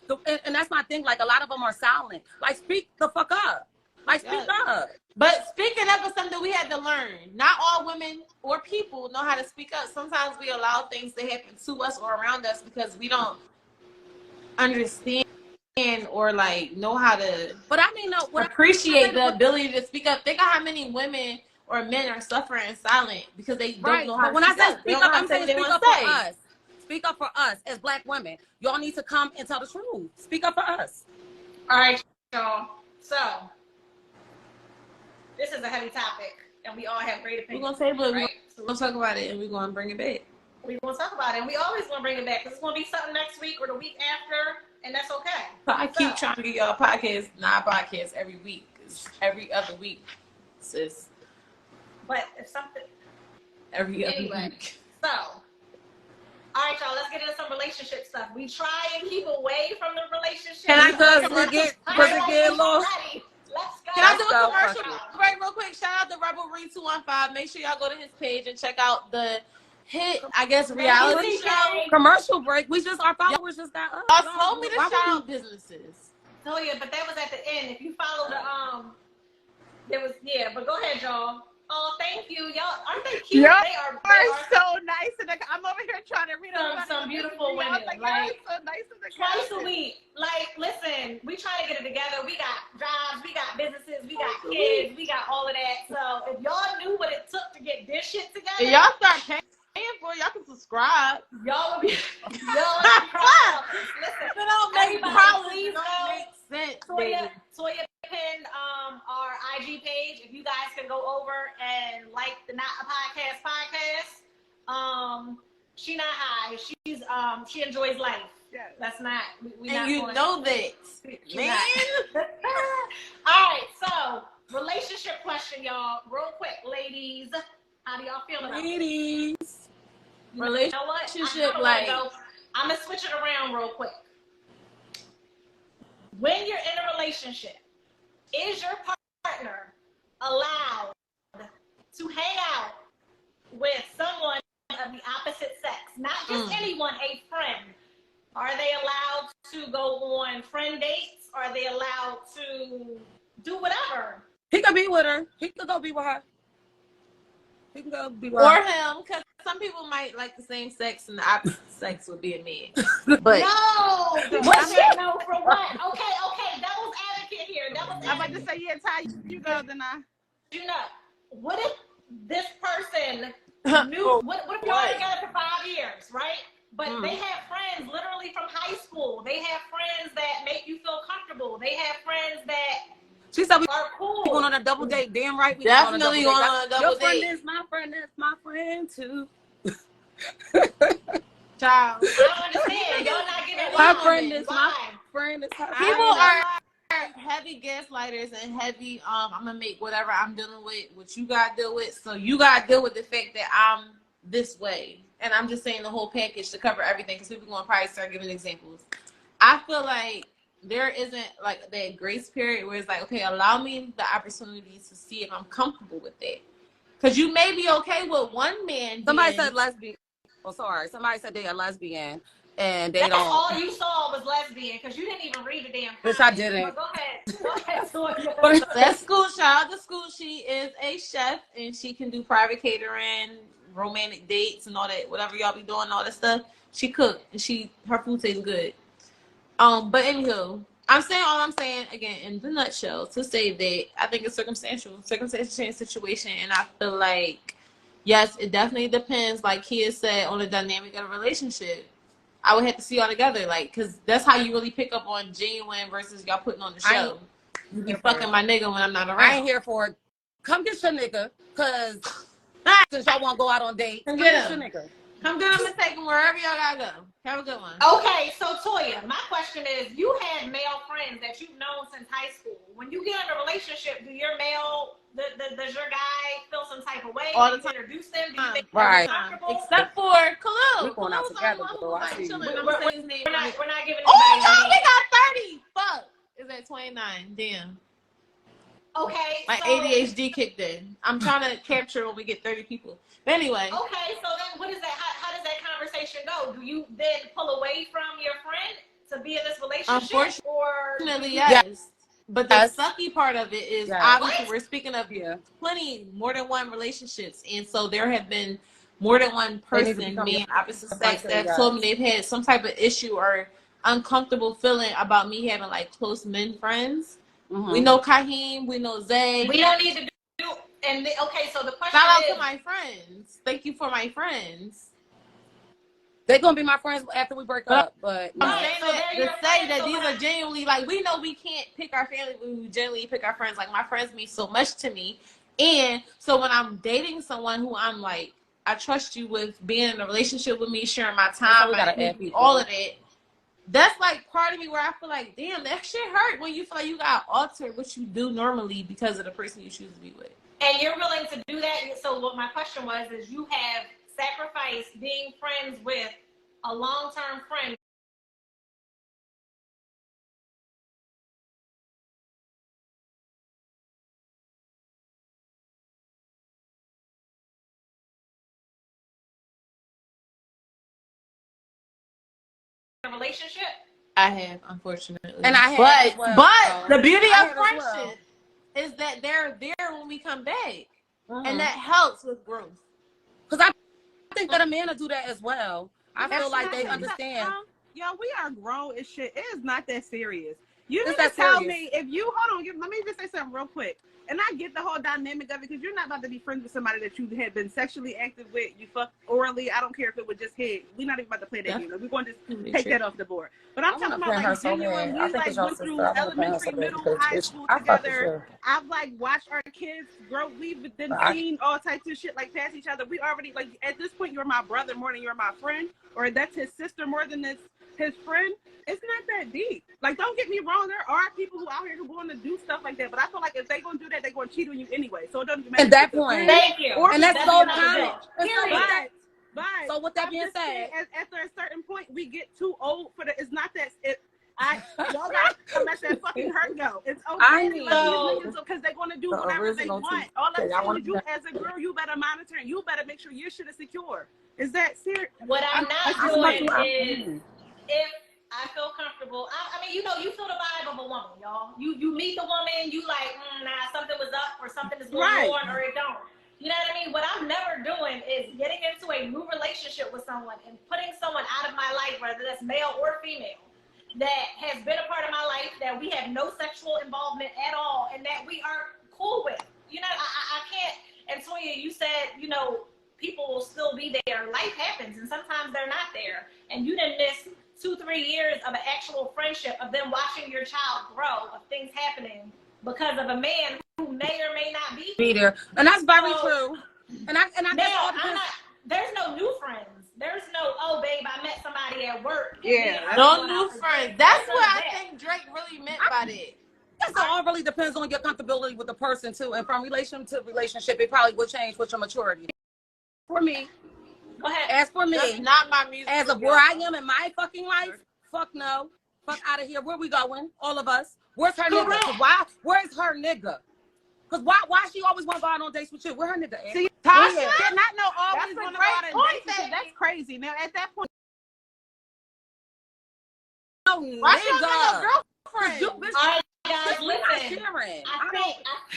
and that's my thing. Like, a lot of them are silent. Like, speak the fuck up. Like, speak up. But speaking up is something we had to learn. Not all women or people know how to speak up. Sometimes we allow things to happen to us or around us because we don't understand or like know how to appreciate the ability to speak up. Think of how many women or men are suffering in silence because they don't know how to speak up. But when I say speak up, I'm saying speak up for us. Speak up for us as black women. Y'all need to come and tell the truth. Speak up for us. All right, y'all. So this is a heavy topic, and we all have great opinions. We're gonna table it. Right? We're gonna talk about it, and we're gonna bring it back. We're gonna talk about it, and we always gonna bring it back because it's gonna be something next week or the week after, and that's okay. So I keep trying to get y'all podcasts every week. It's every other week, sis. But if something every other week. So, all right, y'all. Let's get into some relationship stuff. We try and keep away from the relationship. Because it get lost. Let's go. Can I do a commercial break real quick? Shout out to Rebelry 215. Make sure y'all go to his page and check out the hit, I guess, reality show. Commercial break. Our followers just got up. Y'all told me to shout out businesses. Oh yeah, but that was at the end. If you follow the there was but go ahead, y'all. Oh, thank Thank you. Y'all, aren't they cute? Y'all They are so nice. And I'm over here trying to read some beautiful women. I was like, like so nice in the twice a comments. week. Like, listen, we trying to get it together. We got jobs, we got businesses, we got kids, we got all of that. So if y'all knew what it took to get this shit together, If y'all start paying for it, y'all can subscribe. y'all would be proud. Listen, It don't make everybody, please make sense, Toya pinned our IG page. If you guys can go over and like the Not a Podcast podcast. She not high. She's she enjoys life. Yes. That's not we and not you know that, man. All right, so relationship question, y'all. Real quick, ladies. How do y'all feel about Ladies. You know what? I'm gonna switch it around real quick. When you're in a relationship, is your partner allowed to hang out with someone of the opposite sex? Not just anyone, a friend. Are they allowed to go on friend dates? Are they allowed to do whatever? He could be with her. He could go be with her. He can go be with Or her. him, because some people might like the same sex and the opposite sex would be a man. But no, no, for what? Okay, devil's advocate here. I'm about to say, yeah, Ty, you go, then I. You know, what if this person knew? What if y'all are together for 5 years, right? But they have friends literally from high school. They have friends that make you feel comfortable. They have friends that She said we are cool. going on a double date. Damn right, we definitely going on a double Your friend date. is my friend. That's my friend too. Child. I don't understand. Y'all not getting My along. friend is Why? my friend. Is her People friend. are heavy gaslighters and heavy, I'm gonna make whatever I'm dealing with what you gotta deal with. So you gotta deal with the fact that I'm this way. And I'm just saying the whole package to cover everything, because people gonna probably start giving examples. I feel like there isn't like that grace period where it's like, okay, allow me the opportunity to see if I'm comfortable with that. Because you may be okay with one man. Somebody said lesbian. Oh, sorry. Somebody said they are lesbian, and they That's don't. all you saw was lesbian, because you didn't even read the damn. Which I didn't. Go ahead. Toya. That's school, child. The school, she is a chef, and she can do private catering, romantic dates, and all that. Whatever y'all be doing, all that stuff. She cook, and her food tastes good. But anywho, I'm saying again in the nutshell to say that I think it's circumstantial situation, and I feel like yes, it definitely depends. Like Kia said, on the dynamic of a relationship. I would have to see y'all together, like, because that's how you really pick up on genuine versus y'all putting on the show. You be fucking my nigga when I'm not around. I ain't here for it. Come get your nigga, because since y'all want to go out on dates, come get get your him. nigga. Come get him and take him wherever y'all gotta go. Have a good one. Okay, so Toya, my question is, you had male friends that you've known since high school. When you get in a relationship, does your guy feel some type of way? All the Do time. you introduce them? Do you think Right. comfortable? Except for Kalu. We going out Kalu's together, the bro. one I who's see you. chilling. I'm gonna say his name. We're not giving Oh anybody no, names. we got 30. Fuck. Is that 29? Damn. Okay. My ADHD kicked in. I'm trying to capture when we get 30 people. But anyway. Okay, so then what is that? How does that conversation go? Do you then pull away from your friend to be in this relationship? Unfortunately, yes. But the sucky part of it is obviously we're speaking of plenty more than one relationships, and so there have been more than one person, man, opposite sex, that have told me they've had some type of issue or uncomfortable feeling about me having like close men friends. Mm-hmm. We know Kahim, we know Zay. We don't need to do. And okay, so the question shout out is, to my friends. Thank you for my friends. They're gonna be my friends after we break up, but I'm saying that these are genuinely, like, we know we can't pick our family, we genuinely pick our friends. Like, my friends mean so much to me, and so when I'm dating someone who I'm like, I trust you with being in a relationship with me, sharing my time, all of that. That's like part of me where I feel like, damn, that shit hurt when you feel like you got altered what you do normally because of the person you choose to be with. And you're willing to do that. So what my question was is, you have sacrificed being friends with a long-term friend in a relationship? I have, unfortunately. And I have but the beauty of friendship is that they're there when we come back. and that helps with growth. Because I think that a man will do that as well. I feel like they understand. Yo, we are grown as shit. It is not that serious. You need It's to tell serious. me if you hold on. Let me just say something real quick. And I get the whole dynamic of it because you're not about to be friends with somebody that you had been sexually active with. You fuck orally. I don't care if it was just head. We're not even about to play that game. Like, we're going to just take that off the board. But I'm talking about like genuine. We like went through elementary, middle, high school together. I've like watched our kids grow. We've been seen all types of shit like past each other. We already like at this point you're my brother more than you're my friend, or that's his sister more than this his friend. It's not that deep. Like, don't get me wrong. There are people who out here who going to do stuff like that. But I feel like if they going to do that, they're going to cheat on you anyway. So it doesn't matter. At that point. Thank you. And that's so common. But so with that being said, after a certain point, we get too old for the. It's not that. Y'all got to come at that fucking hurt though. It's okay. I know. Because they're going to do whatever they want. All I'm saying is you, as a girl, you better monitor and you better make sure your shit is secure. Is that serious? What I'm not doing is if I feel comfortable. I mean, you know, you feel the vibe of a woman, y'all. You meet the woman, you like, nah, something was up or something is going on or it don't. You know what I mean? What I'm never doing is getting into a new relationship with someone and putting someone out of my life, whether that's male or female, that has been a part of my life, that we have no sexual involvement at all, and that we are cool with. You know, I can't. And Toya, you said, you know, people will still be there. Life happens, and sometimes they're not there. And you didn't miss 2-3 years of an actual friendship, of them watching your child grow, of things happening because of a man who may or may not be there. And that's very true. And I now, there's no new friends. There's no, oh babe, I met somebody at work. Yeah. No new friends. That's what I think Drake really meant by that. It all really depends on your comfortability with the person too. And from relationship to relationship, it probably will change with your maturity. For me. Go ahead. As for me, that's not my music. As of where I am in my fucking life, fuck no. Fuck out of here. Where we going? All of us. Where's her nigga? Why? Where's her nigga? Because why she always want to go out on dates with you? Where her nigga at? See, Tasha did not know always want to go out on dates with you. That's crazy. Now, at that point, no why she don't got no girlfriend? You, bitch, all right, guys, listen.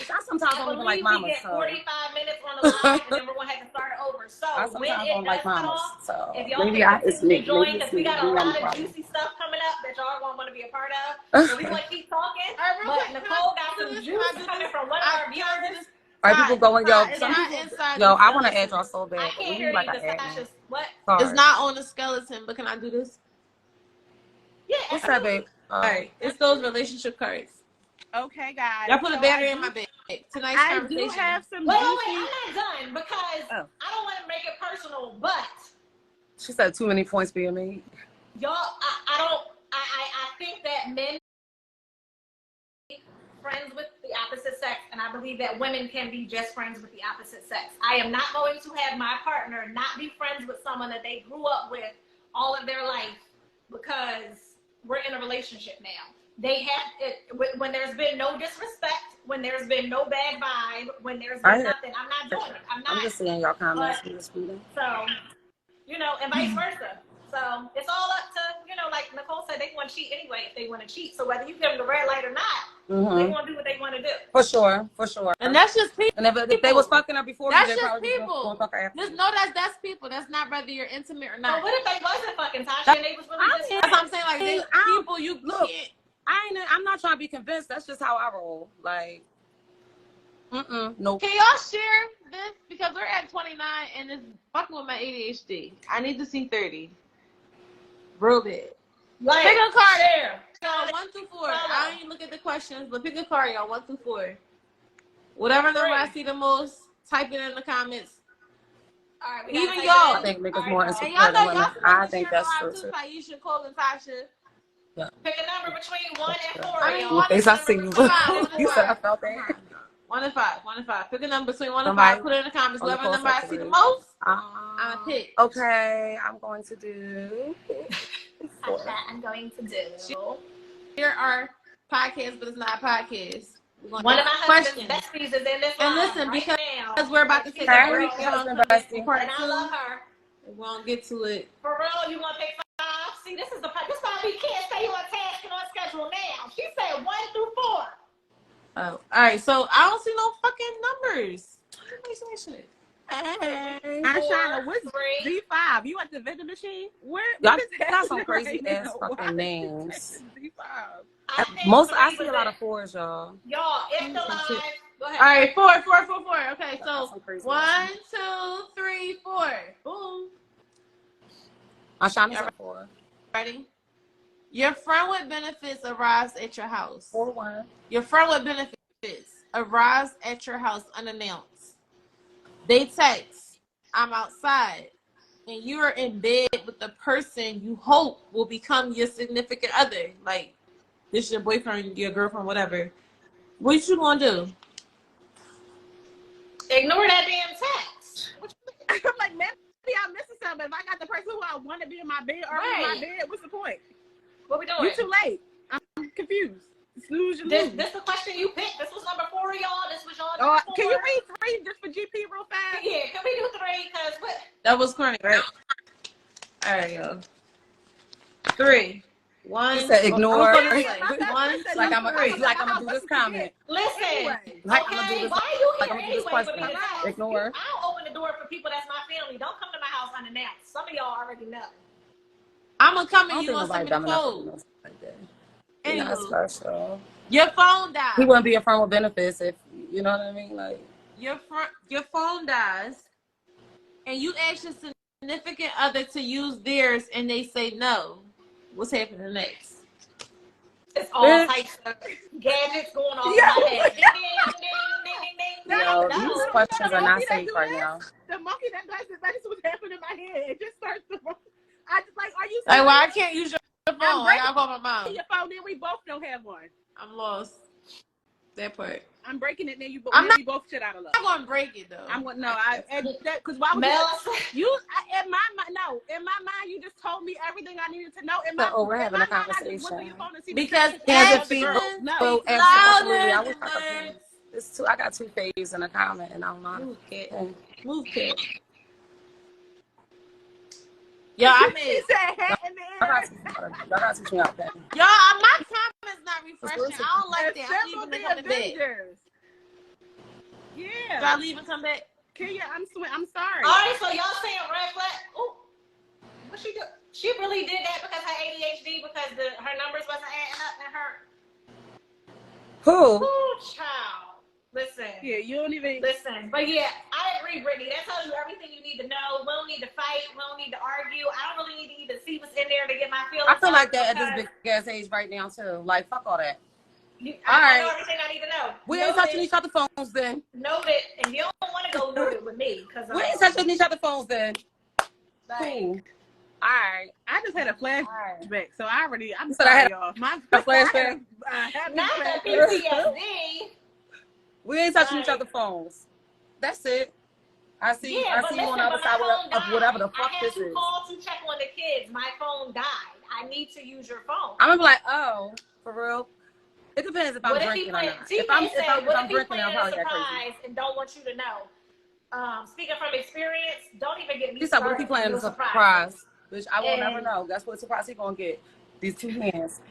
I sometimes don't even like mamas. We get 45 minutes on the line, and then we're going to have to start over. So when it does cut off, if y'all can join, because we got a lot of juicy stuff coming up that y'all won't want to be a part of. So we want to keep talking. But Nicole got some juice coming from one of our viewers. All right, people going, yo, I want to add y'all so bad. I can't hear you, Tasha. What? It's not on the skeleton, but can I do this? Yeah. What's that, babe? All right, it's those relationship cards. Okay, guys. Y'all put a battery in my bag. Tonight's conversation. I do have some wait, I'm not done because I don't want to make it personal, but she said too many points being made. Y'all, I think that men friends with the opposite sex, and I believe that women can be just friends with the opposite sex. I am not going to have my partner not be friends with someone that they grew up with all of their life because we're in a relationship now. They have it when there's been no disrespect, when there's been no bad vibe, when there's been nothing. I'm not doing it. I'm just seeing your comments. So, you know, and vice versa. So it's all up to, you know, like Nicole said, they want to cheat anyway if they want to cheat. So whether you give them the red light or not, they want to do what they want to do. For sure. And that's just people. And if they was fucking her before, that's just people. Just know that's people. That's not whether you're intimate or not. But what if they wasn't fucking Tasha and they was really just that's what I'm saying. Like people, you look. I'm not trying to be convinced. That's just how I roll. Like, no. Can y'all share this? Because we're at 29 and it's fucking with my ADHD. I need to see 30. Real bad. Like, pick a card there. Y'all, 1 through 4. I don't even look at the questions, but pick a card, y'all. 1 through 4. Whatever number I see the most, type it in the comments. All right, even y'all. I think niggas more insecure than women. I think that's true too. Taisha, Cole, and Tasha. Yeah. Pick a number between 1 and 4. I mean, y'all. I see you. You said I felt that. 1 and 5. 1 and 5. Pick a number between 1 and 5. Put it in the comments. Whatever number I see the most, I'm gonna pick. Okay, I'm going to do. I'm going to do. Here are podcasts, but it's not a podcast. One of my husband's besties is in this and listen, right because we're about to take a break and I love her. We won't get to it. For real, you want to pick 5? See, this is why we can't stay on task and on schedule now. She said 1 through 4. Oh, all right. So I don't see no fucking numbers. Hey. Ashana, what's 3. Z5? You at the vending machine? Y'all What is got some happening crazy right ass now? fucking Why names. Z5? I think I 3 see was a lot it. of 4s, y'all. Y'all, if the live, go All ahead. right, 4. Okay, Y'all got so some crazy 1, ass 2, 3, 4. Boom. Ashana's Y'all a 4. ready? Your friend with benefits arrives at your house. 4-1. Your friend with benefits arrives at your house unannounced. They text, I'm outside, and you're in bed with the person you hope will become your significant other. Like, this is your boyfriend, your girlfriend, whatever. What you gonna do? Ignore that damn text. I'm like, maybe I'm missing something. If I got the person who I want to be in my bed or in my bed, what's the point? What we doing? You too late. I'm confused. Snooze, you lose. This the question you picked. This was number 4, y'all. This was y'all. Can you read 3 just for GP real fast? Yeah, can we do 3? Because what? That was corny, right? All right, yo. 3. 1. He said ignore. I'm gonna say 1, 2, Like I'm 3. gonna do this comment. Listen, Anyway. Like okay, I'm gonna do this. why are you Like here I'm gonna do this anyway for me question. to text? Ignore. I'll open the door for people that's my family. Don't come to my house unannounced. Some of y'all already know. I'm gonna come I and don't you think gonna nobody send me the dumb enough to do code. nothing like that. You're not Anywho, special. your phone He dies. wouldn't be a friend with benefits if you know what I mean. Like Your phone dies, and you ask your significant other to use theirs, and they say no. What's happening next? It's all Bitch. types of gadgets going off in my head. Ding, ding, ding, ding, ding, yo, ding. these No. questions are not safe right now. The monkey that does it, that is what's happening in my head. It just starts to. I just like, are you Like, serious? why I can't use your phone? I gotta call my mom. Your phone, then we both don't have one. I'm lost. That part. I'm breaking it, then I'm we both shit out of love. I'm gonna break it though. I'm no, because why would Mel, in my mind you just told me everything I needed to know. We're having a I just went through conversation. your phone and see Because Kansas actions feet. no. So speak absolutely, I louder wish than I could. words. It's two. I got 2 faves in a comment, and I'm not. Move, kid. Okay. Move, kid. Yo, I She made. said hat in the air. Y'all got to teach me how to play. Y'all, my comment's not refreshing. I don't like that. I'm Assemble leaving and the coming back. Avengers. Do Yeah. I leave and come back? Kenya, I'm sorry. all right, so y'all saying red flag? Ooh, what she do? She really did that because her ADHD, because her numbers wasn't adding up in her. Who? Ooh, child. Listen. Yeah, you don't even Listen. But yeah, I agree, Brittany. That tells you everything you need to know. We don't need to fight. We don't need to argue. I don't really need to even see what's in there to get my feelings. I feel like that at this big ass age right now too. Like fuck all that. I know everything I need to know. We ain't touching each other's phones then. Note it, and you don't want to go note it with me because We ain't touching each other's phones then. Cool. All right. I just had a flashback, so I'm So I had sorry, y'all. My flashback. Not the PTSD. We ain't touching each other's phones. That's it. I see you on the other side of whatever the fuck this is. I had to call to check on the kids. My phone died. I need to use your phone. I'm gonna be like, oh, for real? It depends if I'm drinking or not. If I'm drinking, I'll probably get crazy. And don't want you to know. Speaking from experience, don't even get me He said, started. what if he playing a surprise? Bitch, I will never know. That's what surprise he gonna get. These 2 hands.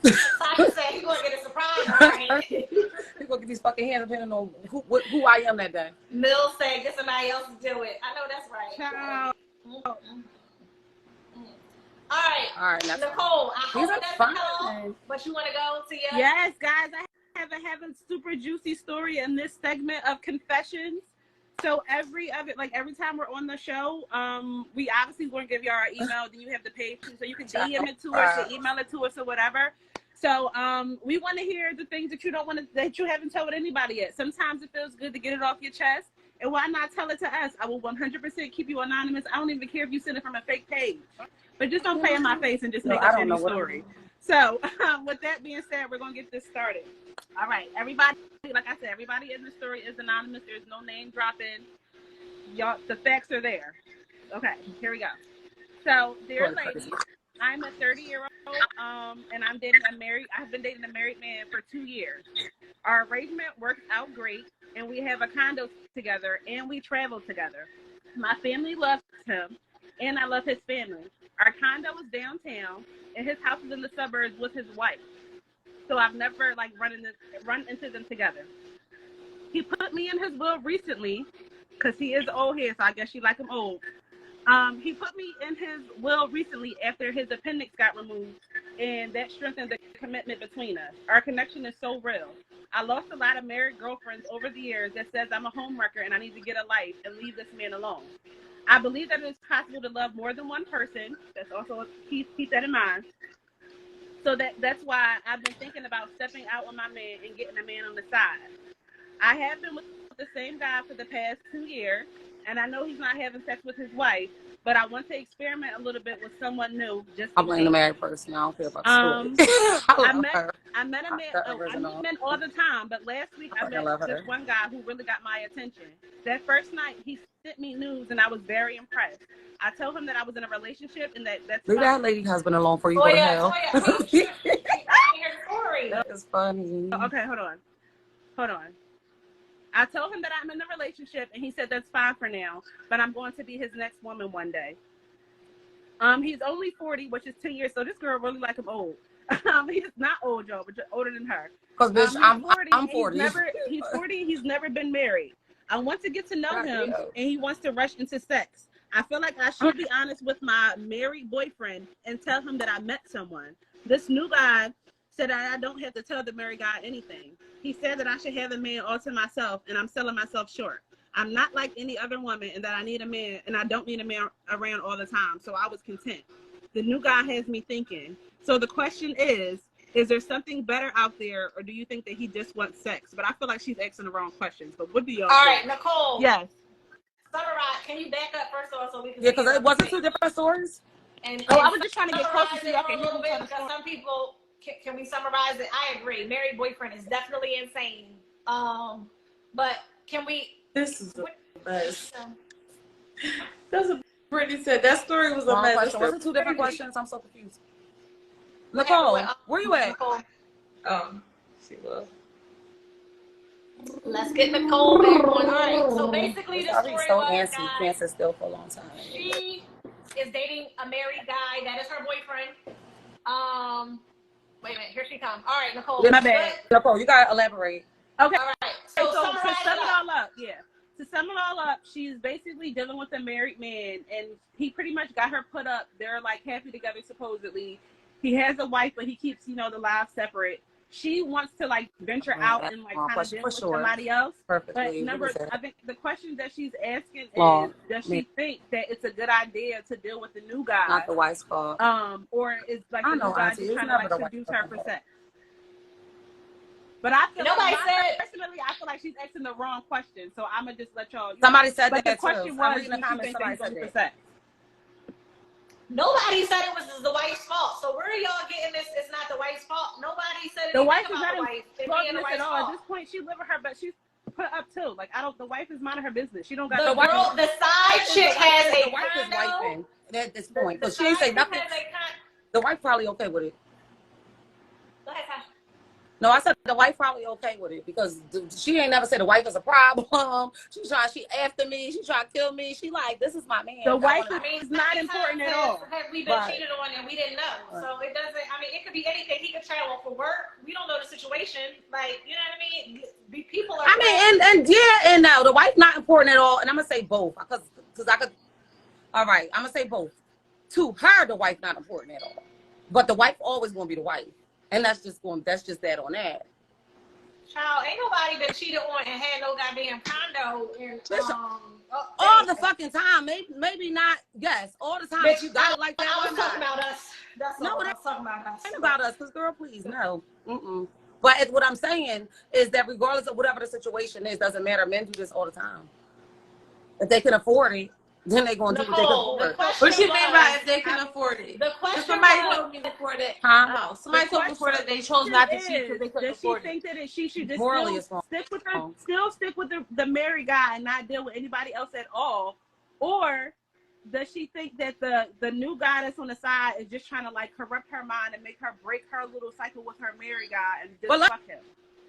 Sasha said he gonna get a surprise. Right? He gonna get these fucking hands depending on who I am that day. Mill said, get somebody else to do it. I know that's right. Child. All right, Nicole, I hope it doesn't help, but you want to go to your... Yes, guys, I have a super juicy story in this segment of confessions. So every time we're on the show, we obviously going to give you our email. Then you have the page, so you can DM it to us, or email it to us, or whatever. So we want to hear the things that that you haven't told anybody yet. Sometimes it feels good to get it off your chest, and why not tell it to us? I will 100% keep you anonymous. I don't even care if you send it from a fake page, but just don't play in my face and just make up any story. So with that being said, we're gonna get this started. All right, everybody. Like I said, everybody in the story is anonymous. There's no name dropping. Y'all, the facts are there. Okay, here we go. So, dear lady, I'm a 30-year-old, and I've been dating a married man for 2 years. Our arrangement works out great, and we have a condo together, and we travel together. My family loves him, and I love his family. Our condo is downtown, and his house is in the suburbs with his wife. So I've never run into them together. he put me in his will recently, because he is old here, so I guess you like him old. He put me in his will recently after his appendix got removed, and that strengthened the commitment between us. Our connection is so real. I lost a lot of married girlfriends over the years that says I'm a homewrecker and I need to get a life and leave this man alone. I believe that it is possible to love more than one person. That's also keep that in mind. So that's why I've been thinking about stepping out on my man and getting a man on the side. I have been with the same guy for the past 2 years, and I know he's not having sex with his wife, but I want to experiment a little bit with someone new. I'm blaming the married person. I don't care about stories. I met a man. I meet men all the time, but last week I met this one guy who really got my attention. That first night, he sent me news, and I was very impressed. I told him that I was in a relationship and that's leave that lady husband alone for you go to hell. I didn't hear the story. It's funny. Okay, hold on. I told him that I'm in a relationship, and he said that's fine for now, but I'm going to be his next woman one day. He's only 40, which is 10 years, so this girl really like him old. He's not old, y'all, but older than her. Because, bitch, I'm 40. He's 40, he's never been married. I want to get to know him, and he wants to rush into sex. I feel like I should be honest with my married boyfriend and tell him that I met someone. This new guy said that I don't have to tell the married guy anything. He said that I should have a man all to myself, and I'm selling myself short. I'm not like any other woman, and that I need a man, and I don't need a man around all the time, so I was content. The new guy has me thinking. So the question is there something better out there, or do you think that he just wants sex? But I feel like she's asking the wrong questions, but what do y'all All think? right, Nicole. Yes. Summarize. Can you back up first of all so we can Yeah, because it wasn't two different stories. And I was just trying to get closer so y'all can a little bit because some people can we summarize it? I agree. Married boyfriend is definitely insane. But can we? This is the best. That's what Brittany said. That story was a mess. Was it two different questions? I'm so confused. Nicole, where you at? Nicole. She was. Let's get Nicole back on. All right. So basically, the story so was, antsy. Can't sit still for a long time. She is dating a married guy. That is her boyfriend. Wait a minute. Here she comes. All right, Nicole. My bad. Nicole, you gotta elaborate. Okay. All right. So So to sum summarize it all up, to sum it all up, she's basically dealing with a married man, and he pretty much got her put up. They're like happy together supposedly. He has a wife, but he keeps the lives separate. She wants to like venture out and like kind of deal with somebody else. Perfectly. But I think the question that she's asking is, does she think that it's a good idea to deal with the new guy? Not the wife's fault. Or is like the new guy just trying to like seduce her for sex? But I feel personally, I feel like she's asking the wrong question. So I'm gonna just let y'all. Somebody said that the question was, in the comments. Somebody said that. Nobody said it was the wife's fault. So where are y'all getting this? It's not the wife's fault. Nobody said the wife is about not involved at all. At this point, she live with her, but she's put up too. Like the wife is minding her business. She don't got the girl. The side chick has a wife is wifing at this point, the but she ain't say nothing. The wife probably okay with it. Go ahead, Tasha. No, I said the wife probably okay with it because she ain't never said the wife is a problem. She after me. She trying to kill me. She like, this is my man. The wife is not important at all. We've been cheated on and we didn't know. So it doesn't, it could be anything. He could travel for work. We don't know the situation. Like, you know what I mean? People are. And no, the wife not important at all. And I'm going to say both because I could. All right, I'm going to say both. To her, the wife not important at all. But the wife always going to be the wife. And that's just that on that. Child, ain't nobody been cheated on and had no goddamn condo and all the fucking time. Maybe not. Yes, all the time. Bitch, you got it like that. I was talking about us. That's all. That's talking about us. Ain't about us, because girl, please no. But what I'm saying is that regardless of whatever the situation is, doesn't matter. Men do this all the time. If they can afford it, then they're going to do what they can afford. What you mean by if they can afford it? The question somebody told me before that. Huh? No, somebody told me before that they chose not to cheat because they couldn't afford it. Does she think that she should just stick with the married guy and not deal with anybody else at all? Or does she think that the new guy that's on the side is just trying to like corrupt her mind and make her break her little cycle with her married guy and just fuck him?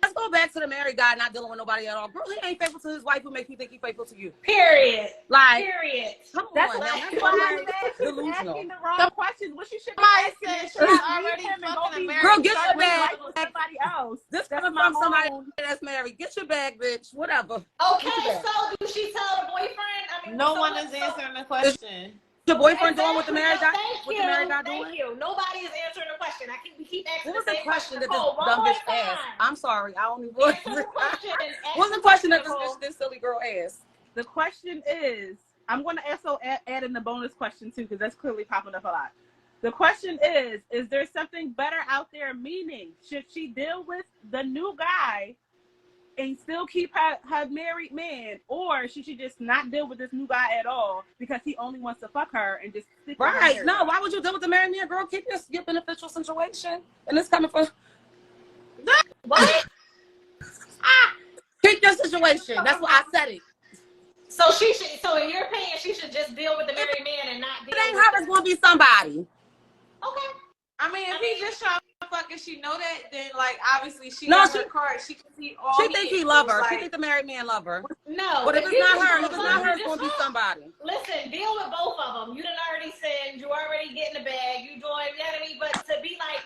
Let's go back to the married guy not dealing with nobody at all. Bro, he ain't faithful to his wife who makes you think he's faithful to you. Period. Like, period. Come That's on. why Now, she's asking the wrong questions. What she should be Somebody asking said is, she's should I already leave him and go fucking be a married Girl, get start your with bag. life with somebody else? This That's coming my from somebody own. that's married. Get your bag, bitch. Whatever. Okay, so do she tell the boyfriend? I mean, No so one what- is so- answering the question. Your boyfriend doing what the married guy? Thank What you. the married guy Thank doing? you. Nobody is answering the question. We keep asking What was the the same question that this Nicole, one dumb more bitch asked? time. I'm sorry. I only Answer the question. What's the question that Nicole? this silly girl asked? The question is, I'm going to also add in the bonus question too, because that's clearly popping up a lot. The question is there something better out there? Meaning, should she deal with the new guy and still keep her married man, or should she just not deal with this new guy at all because he only wants to fuck her and just stick with her Right. married No, guy? why would you deal with the married man, girl? Keep your beneficial situation. And it's coming from What? keep your situation. That's why I said it. So she should. So in your opinion, she should just deal with the married man and not deal It ain't with. her, it's gonna be somebody. Okay. I mean, if he just trying to fuck and she know that, then like obviously she No, got she- her card. She can see all. She think he love her. Like, She think the married man love her. No. But if it's you not just her, wanna if it's fuck, not her, you it's just gonna be fuck. somebody. Listen, deal with both of them. You done already sinned. You already get in the bag. You doing, you know what I mean? But to be like,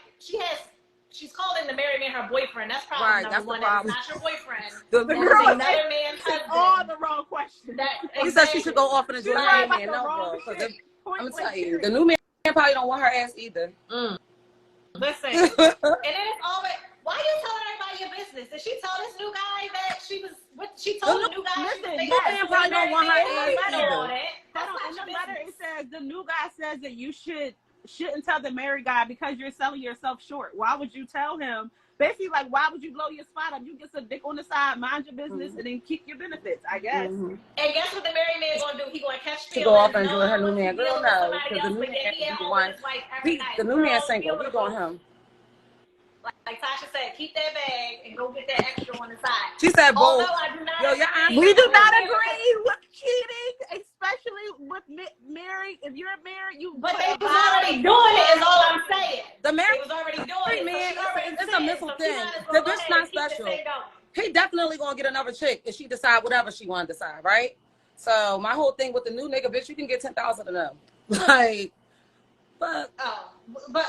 she's calling the married man her boyfriend. That's problem Right, number that's the one. problem. That is not your boyfriend. The That is girl another man's It's all husband. the wrong question. He said she should go off and enjoy She's her right new about man. the No, wrong bro. Because shit. I'm gonna Point tell blank you, period. the new man probably don't want her ass either. Listen, and then it's always, why you telling everybody your business? Did she tell this new guy that she was? She told the new guy. Listen, she yes. man probably don't want her ass know all either. that. That's Hold on. not In your the letter, it business. says the new guy says that you shouldn't tell the married guy because you're selling yourself short. Why would you tell him? Basically, like, why would you blow your spot up? You get some dick on the side, mind your business, and then keep your benefits, I guess. And guess what the married man gonna do? He gonna catch She feelings. go off and enjoy her new man. Girl, Girl, no, because the new man he at is the home one. with his wife every night. The new man Girl, single. deal We with going both. him. Like Tasha said, keep that bag and go get that extra on the side. She said both. Although I do not Yo, agree. We do not agree with cheating, especially with married. If you're married, you. But put they a was vow already in. doing it, is all I'm saying. The They married was already doing it. man, So she already it's a said, missile so she thing. might as The well go bitch ahead not and keep this special. thing going. He definitely gonna get another chick if she decide whatever she want to decide, right? So my whole thing with the new nigga, bitch, you can get 10,000 of them. Like, but Oh, but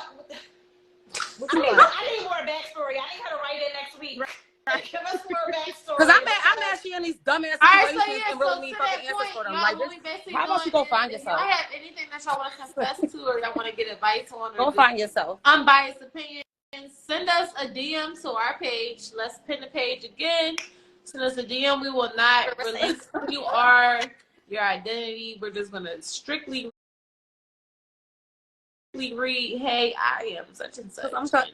what I you need, want? I need more backstory. I need her to write in next week. Give us more backstory. Because I'm mad she in these dumbass all right, situations so yeah, and really so need to fucking that answers point, for them. y'all, Like, what bitch, we basically how about you doing go find is, yourself? If y'all have anything that y'all want to confess to or y'all want to get advice on, or Go just find yourself. unbiased opinions, send us a DM to our page. Let's pin the page again. Send us a DM. We will not release who you are, your identity. We're just gonna strictly read, hey, I am such and such. I'm trying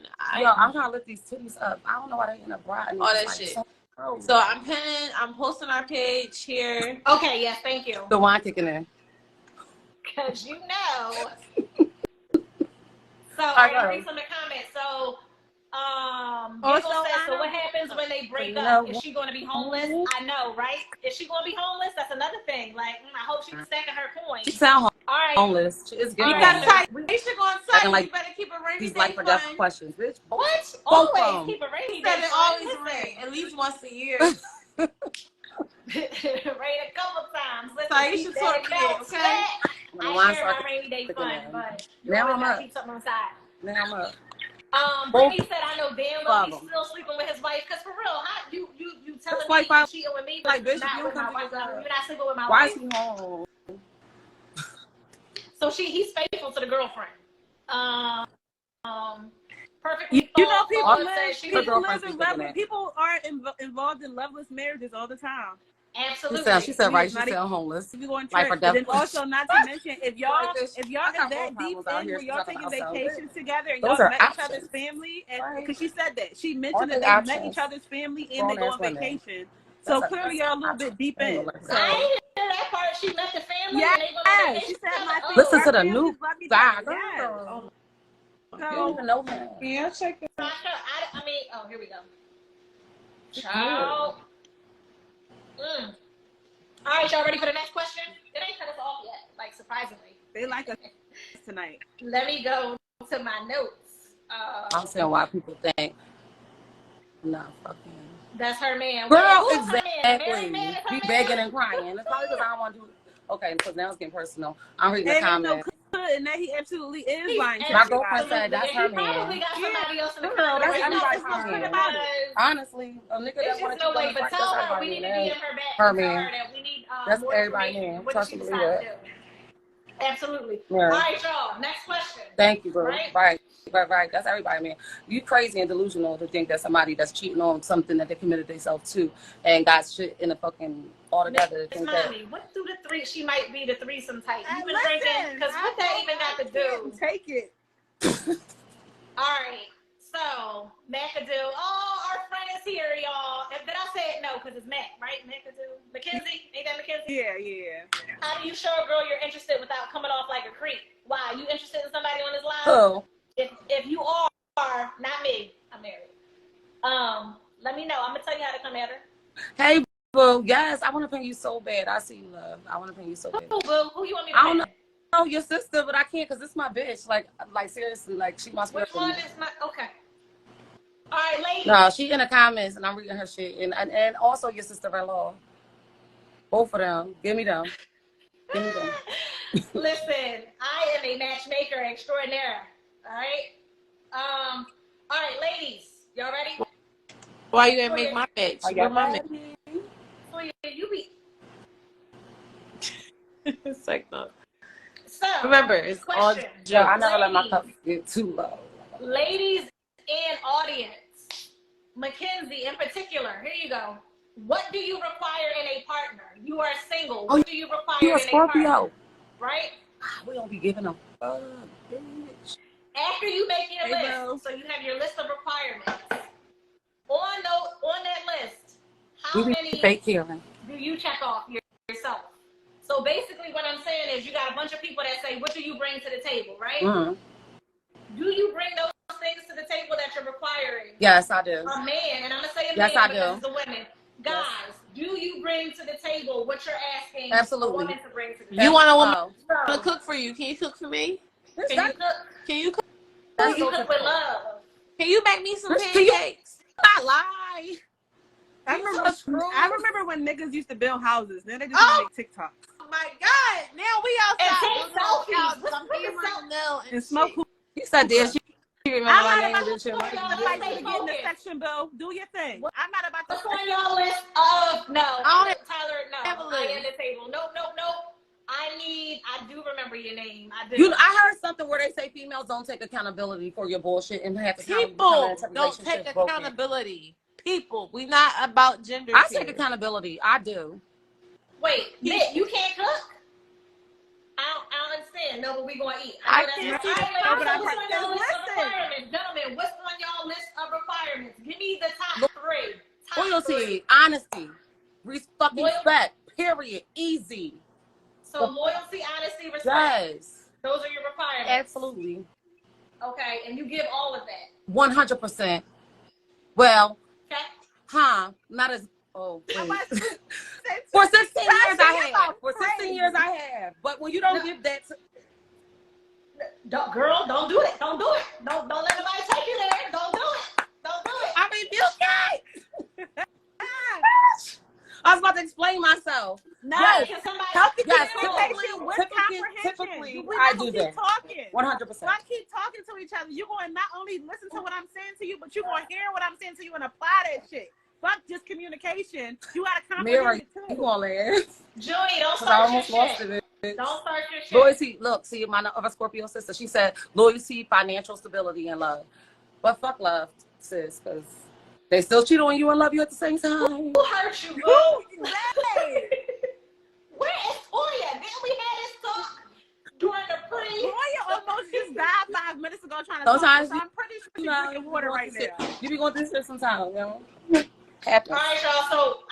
to lift these titties up. I don't know why they in a bra. And all it's that like, shit. so So I'm posting our page here. Okay, yes, thank you. the wine kicking in. Because you know. So, I'm going to read some of the comments. So, Giggle says, so what happens when they break up? Is she going to be homeless? I know, right? Is she going to be homeless? That's another thing. Like, I hope she's stacking her coins. She sound All right. homeless. She is getting Because homeless. Taisha going to Acting say, like you better keep a rainy These day life or death fund. questions, bitch. What? Both of Always them. keep a rainy Said day it fund. always rain, at least once a year. Rain a couple times. Listen, Taisha keep that told me, belt okay? flat. When the I wine share my starts rainy day kicking fund, in. but you Now always I'm gotta up. keep something on the side. Now I'm up. Brittany said, I know damn well he's Problem. still sleeping with his wife. Because for real, how you telling That's me why you cheating with me, but like, bitch, not you with don't my come to wife. your job. You're not sleeping with my Why wife. is he home? So he's faithful to the girlfriend. Perfectly. You know, people thought, live. said she People was- live in loveless. People are involved in loveless marriages all the time. Absolutely. She said, right, she's Not still homeless. If you go on Life or trips, death and then also not to mention if y'all Like this, if y'all I got is that more deep problems out in here where y'all talking taking about vacations together and Those y'all are met each other's options. family, and Right. because she said that she Aren't mentioned that they they met options? each other's family and they go Grown-ass on women. vacation. So That's clearly y'all a little bit deep in. So I didn't hear that part. She met the family yeah, and they go on vacation. she said my Oh. Listen our to the families new love each guy. other. Yes. Girl. You So don't even know him. Yeah, check it. I mean, oh, here we go. Ciao. All right, y'all ready for the next question? It ain't cut us off yet, like surprisingly. they like us tonight. Let me go to my notes. I'm saying why people think, nah, fucking. That's her man. Girl, Who's her man? The married exactly. man is her Be man? begging and crying. It's probably because I don't want to do it. Okay, because now it's getting personal. I'm reading the And ain't no comments. good, and that he absolutely is lying to My everybody. girlfriend said that's her He probably man. got somebody else in the Girl, comment that's right now. everybody's It's no man. good about it. Honestly, a nigga that It's want just to no keep on way. the But fight, tell that's her we everybody need to man. DM her back Her and tell man. her that we need That's more everybody information. man. What did Trust she and decide believe to it. do? Absolutely. Yeah. All right, y'all. Next question. Thank you, bro. Right? Right. That's everybody, man. You crazy and delusional to think that somebody that's cheating on something that they committed themselves to and got shit in a fucking all together. Miss Mommy, what do the three? She might be the threesome type. You been Listen, drinking? Because what that even got to do? Take it. All right. So, McAdoo. Oh, our friend is here, y'all. Did I say it? No, because it's Mac, right? McAdoo. Mackenzie? Ain't that Mackenzie? Yeah. How do you show a girl you're interested without coming off like a creep? Why? You interested in somebody on this line? Who? If you are, not me, I'm married. Let me know. I'm gonna tell you how to come at her. Hey, boo. Yes, I want to pay you so bad. I see you, love. I want to pay you so bad. Who, boo? Who you want me to I don't pay? know your sister, but I can't because it's my bitch. Like seriously, like she must. Which one is my? Okay. All right, ladies. No, she in the comments and I'm reading her shit, and also your sister-in-law. Both of them. Give me them. Listen, I am a matchmaker extraordinaire. All right. All right, ladies, y'all ready? Why you didn't make my bitch? Where my bitch? So you be. It's like no. So Remember, it's all question. Yo, I jokes. never let my cup get too low. Ladies and audience, Mackenzie in particular. Here you go. What do you require in a partner? You are single. What do you require You a in a partner? Scorpio. Right? We don't be giving a fuck, bitch. After you make your list, bro. so you have your list of requirements. On that list, how We be many fake healing. do you check off yourself? So basically what I'm saying is you got a bunch of people that say, what do you bring to the table, right? Mm-hmm. Do you bring those things to the table that you're requiring? Yes, I do. A man, and I'm going to say a Yes, man I because do. it's the women. Guys, do you bring to the table what you're asking Absolutely. a woman to bring to the table? You want a woman Oh. to cook for you? Can you cook for me? Can you cook? Can you cook? Can you cook with love? Can you make me some Can you- pancakes? Not lie. I remember when niggas used to build houses. Now they just make TikToks. Oh my God! Now we outside. And take selfies. What's I'm with the hammering selfies? the nail And smoke. You said this. She remember I'm my not name, about didn't you? to fight you to get in the section, boo. Do your thing. I'm not about What's to. on y'all list of no? I don't Tyler, no. have a I list. am the table. Nope. I do remember your name. I do. You know, I heard something where they say females don't take accountability for your bullshit and have to People don't take accountability. People, we not about gender. I take accountability. I do. Wait, Nick, you can't cook? I don't understand. No, but we gonna eat. I know that's right. All right, what's on y'all list of requirements? Gentlemen, what's on y'all list of requirements? Give me the top three. Loyalty, honesty, respect, period. Easy. So loyalty, honesty, respect. Yes. Those are your requirements. Absolutely. Okay, and you give all of that. 100%. Well, Okay. not as for 16 years I have. For 16 years I have. But when you don't give that Girl, don't do it. Don't do it. Don't let nobody take you there. Don't do it. Don't do it. I mean, Bill Gates. I was about to explain myself. No, yes. Healthy yes. communication with Typically, we I not do keep that. talking. 100%. Why keep talking to each other? You're going to not only listen to what I'm saying to you, but you're going to hear what I'm saying to you and apply that shit. Fuck just communication. You got to comprehend it too. You gonna laugh? Julie, don't I start almost your lost shit. it. Don't start your shit. Loyalty. Look, see my other Scorpio sister. She said loyalty, financial stability, and love. But fuck love, sis, because they still cheat on you and love you at the same time. Who hurt you, boo? Exactly. Where is Toya? Didn't we have this talk during the pre? Toya almost just died 5 minutes ago trying to Sometimes talk. So I'm pretty sure she's drinking water right now. You be going through shit sometimes, you know. Happens. All right, y'all. So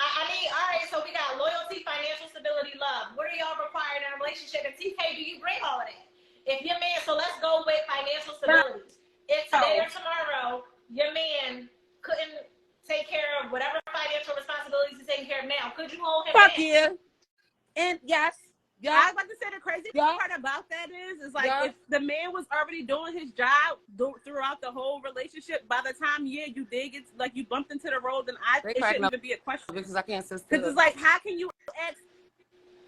so we got loyalty, financial stability, love. What are y'all required in a relationship? And TK, do you bring all of that? If your man, so let's go with financial stability. If today or tomorrow your man couldn't take care of whatever financial responsibilities he's taking care of now, could you hold him Fuck down? yeah. And yes. Yeah. I was about to say the crazy part about that is like if the man was already doing his job throughout the whole relationship, by the time you did get like you bumped into the road, then it shouldn't even be a question. Because I can't sit still. Because it's like, how can you ask?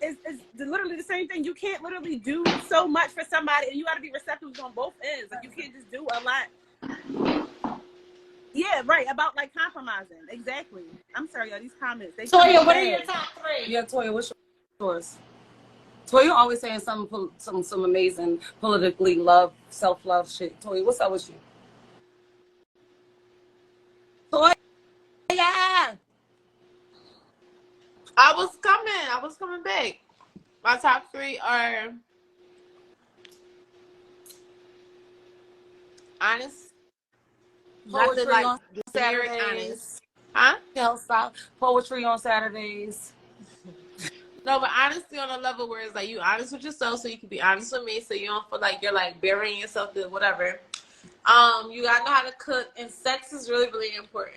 It's literally the same thing. You can't literally do so much for somebody, and you got to be receptive on both ends. Like you can't just do a lot. Yeah, right. About like compromising. Exactly. I'm sorry, y'all. These comments. Toya, what are your top 3? Yeah, Toya, what's yours? Toya always saying some amazing politically self-love shit. Toya, what's up with you? Toya! I was coming back. My top 3 are honest. Poetry Nothing like on Saturdays. honest. Huh? Health style. Poetry on Saturdays. No, but honesty on a level where it's like you honest with yourself, so you can be honest with me, so you don't feel like you're like burying yourself to whatever. You gotta know how to cook, and sex is really, really important.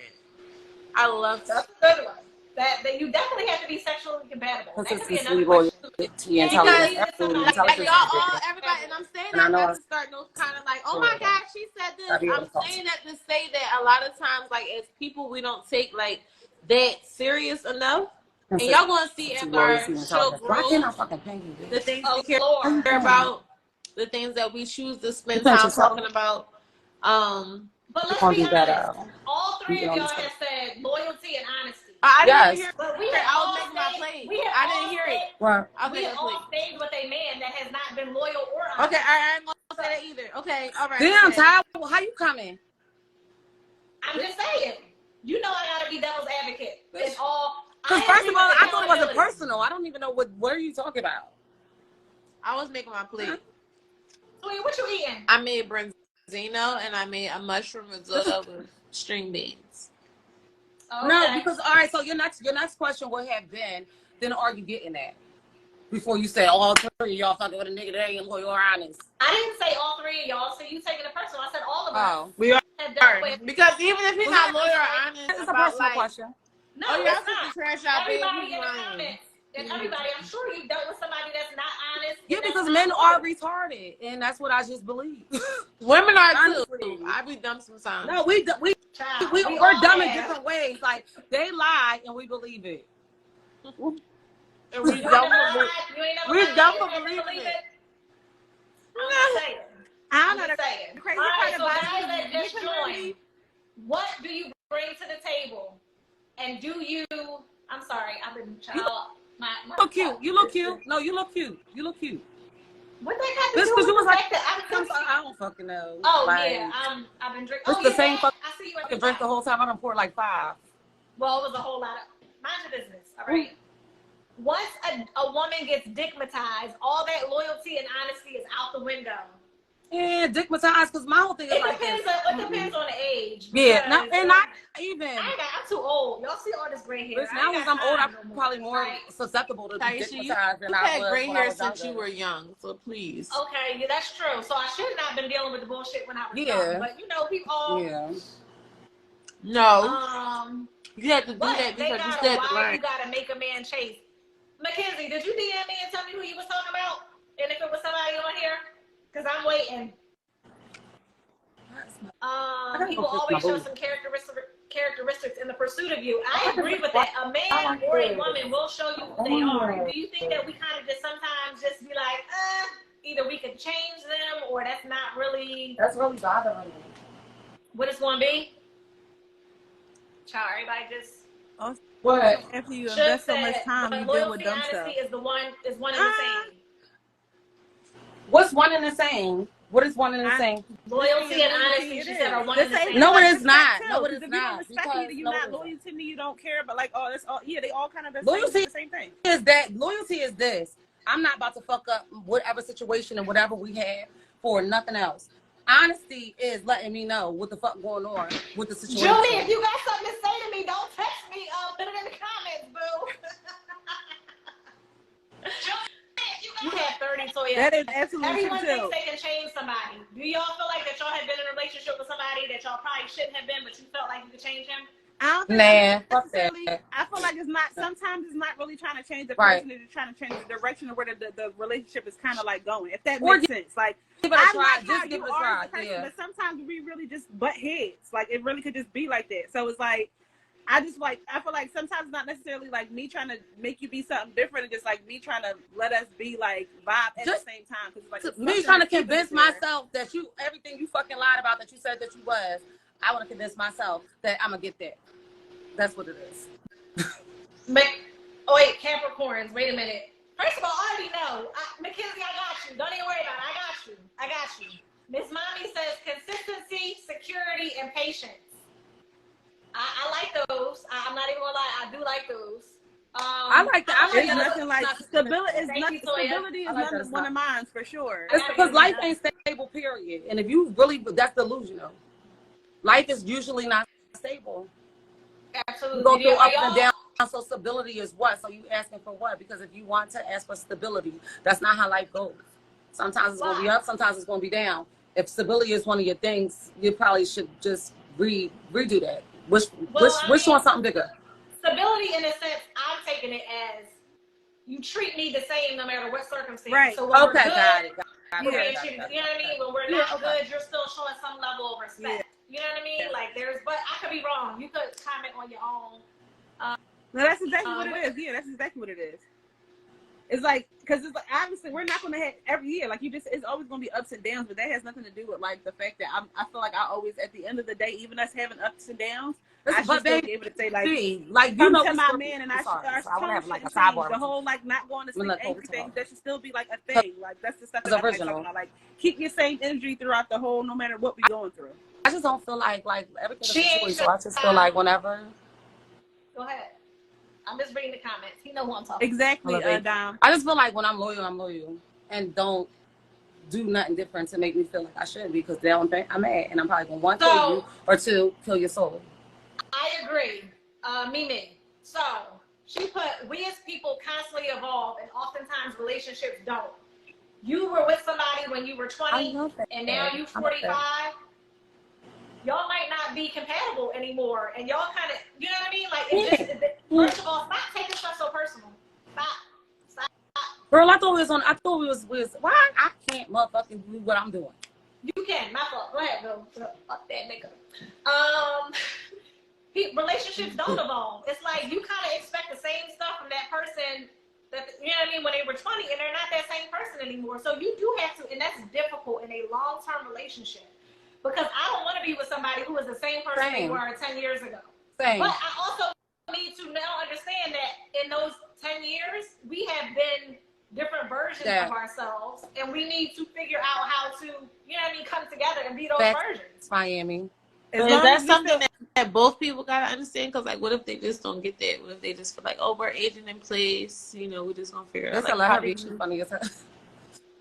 I love that's a good one. That you definitely have to be sexually compatible. That could be another Loyalty, question. intelligence, absolutely. like Intelligence. y'all, everybody, and I'm saying that not to start no kind of like, oh my God, she said this. I'm saying that to say that a lot of times, like as people, we don't take like that serious enough. And y'all gonna see after our show grows, the things we care about, the things that we choose to spend time talking about. But let's be honest. All 3 of y'all have said loyalty and honesty. I didn't hear it. But we I all was making my plate. I didn't hear it. Right. We have all stayed with a man that has not been loyal or honest. Okay, I ain't gonna say that either. Okay, all right. Damn, okay. Ty, how you coming? I'm just saying. You know I gotta be devil's advocate. It's all. Because first of all, I thought it wasn't personal. I don't even know what are you talking about. I was making my plate. Sweet, what you eating? I made branzino and I made a mushroom risotto with string beans. Okay. No, because all right. So your next question would have been, then are you getting that? Before you say all 3 of y'all fucking with a nigga that ain't loyal or honest. I didn't say all 3 of y'all, so you taking it personal. I said all of us. Oh, we are. Have dealt with. Because even if he's not loyal or honest, it's a about personal like, question. No, oh, it's y'all not. trash out Everybody in the comments. And everybody, I'm sure you dealt with somebody that's not honest. Yeah, because men are retarded, and that's what I just believe. Women are honestly. too. I be dumb sometimes. No, we're dumb in different ways. Like they lie and we believe it. And we dumb for believing it. I'm just saying. I don't know. The crazy part about guys that just joined, what do you bring to the table? And do you? I'm sorry, I've been my you look cute. You look cute. No, you look cute. You look cute. What that got to do with you was like, that? I don't fucking know. Oh like, yeah, I've been drinking. It's the same fucking. I see you at the drink the whole time. I done poured like 5. Well, it was a whole lot of. Mind your business, all right. Once a woman gets digmatized, all that loyalty and honesty is out the window. Yeah, digmatized, because my whole thing is it depends on the age. Yeah, not even. I'm too old. Y'all see all this gray hair. Listen, now as I'm old, I'm probably more susceptible to digmatized than I was. You had gray hair since you were young, so please. Okay, yeah, that's true. So I should not have been dealing with the bullshit when I was young. But you know, we all. Yeah. No. You had to do that because you said the line. You gotta make a man chase. Mackenzie, did you DM me and tell me who you was talking about? And if it was somebody on here? Because I'm waiting. He will always show some characteristics in the pursuit of you. I agree with that. A man or a woman will show you who they are. Do you think that we kind of just sometimes just be like, either we could change them or that's not really... That's really bothering me. What it's going to be? Child, everybody just... What? After you invest so much time, you deal with dumb stuff. Loyalty is one and the same. What's one and the same? What is one and the same? Loyalty and honesty, she said, are one and the same. No, it is not. No, it is not. If you not. don't respect me, then you're not loyal to me. You don't care. But like, oh, that's all. Yeah, they all kind of the same thing. Loyalty is this. I'm not about to fuck up whatever situation and whatever we have for nothing else. Honesty is letting me know what the fuck going on with the situation. Julie, if you got something to say to me, don't text me. Put it in the comments, boo. You have 30, so yeah. That is absolutely Everyone true. thinks they can change somebody. Do y'all feel like that y'all have been in a relationship with somebody that y'all probably shouldn't have been, but you felt like you could change him? I don't think fuck necessarily. that. I feel like it's not. Sometimes it's not really trying to change the Right. person. It's just trying to change the direction of where the relationship is kind of like going. If that Or makes sense. Like give it a I try. like how Just give you it a are try. as a person, Yeah. but sometimes we really just butt heads. Like it really could just be like that. So it's like I feel like sometimes it's not necessarily like me trying to make you be something different, and just like me trying to let us be like vibe at Just the same time. Because like me trying to convince myself that everything you fucking lied about that you said that you was, I want to convince myself that I'm gonna get that. That's what it is. Oh wait, Capricorns. Wait a minute. First of all, I already know. Mackenzie, I got you. Don't even worry about it. I got you. Miss Mommy says consistency, security, and patience. I like those. I'm not even gonna lie. I do like those. I like that. I like It's nothing like stability. Stability is like not one of mine for sure. It's because life ain't stable, period. And if you really, that's delusional. Life is usually not stable. Absolutely. You go through up and down. So stability is what? So you asking for what? Because if you want to ask for stability, that's not how life goes. Sometimes it's going to be up. Sometimes it's going to be down. If stability is one of your things, you probably should just redo that. Wish on something bigger. Stability, in a sense, I'm taking it as you treat me the same no matter what circumstances. Right. So when we're good, got it. You know what I mean? When we're not good, you're still showing some level of respect. You know what I mean? Like but I could be wrong. You could comment on your own. No, that's exactly what it is. Yeah, that's exactly what it is. It's like, because it's like, obviously we're not going to have every year, like it's always going to be ups and downs, but that has nothing to do with like the fact that I feel like I always, at the end of the day, even us having ups and downs, I should still be able to say like come to my man, and our tone shouldn't change. The whole like not going to sleep angry thing, that should still be like a thing. Like that's the stuff that I'm like talking about. Like keep your same energy throughout the whole, no matter what we're going through. I just don't feel like everything is a choice, so I just feel like whenever. Go ahead. I'm just reading the comments. You know who I'm talking about. Exactly, Dom. I just feel like when I'm loyal, and don't do nothing different to make me feel like I shouldn't be, because they don't think I'm mad, and I'm probably going to, one, kill you, or two, kill your soul. I agree. Mimi. So, she put, we as people constantly evolve, and oftentimes relationships don't. You were with somebody when you were 20, and now you're 45. Y'all might not be compatible anymore, and y'all kind of, you know what I mean? Like, first of all, stop taking stuff so personal. Stop. Girl, I thought we was why I can't motherfucking do what I'm doing. You can, my fault. Go ahead, Bill. Fuck that nigga. Relationships don't evolve. It's like you kind of expect the same stuff from that person that, you know what I mean, when they were 20, and they're not that same person anymore. So you do have to, and that's difficult in a long-term relationship. Because I don't want to be with somebody who is the same person they were 10 years ago. But I also need to now understand that in those 10 years, we have been different versions of ourselves. And we need to figure out how to, you know what I mean, come together and be those versions. Miami. Is that something that both people got to understand? Because, like, what if they just don't get that? What if they just feel like, oh, we're aging in place? You know, we're just going to figure out. That's a lot of people funny as hell.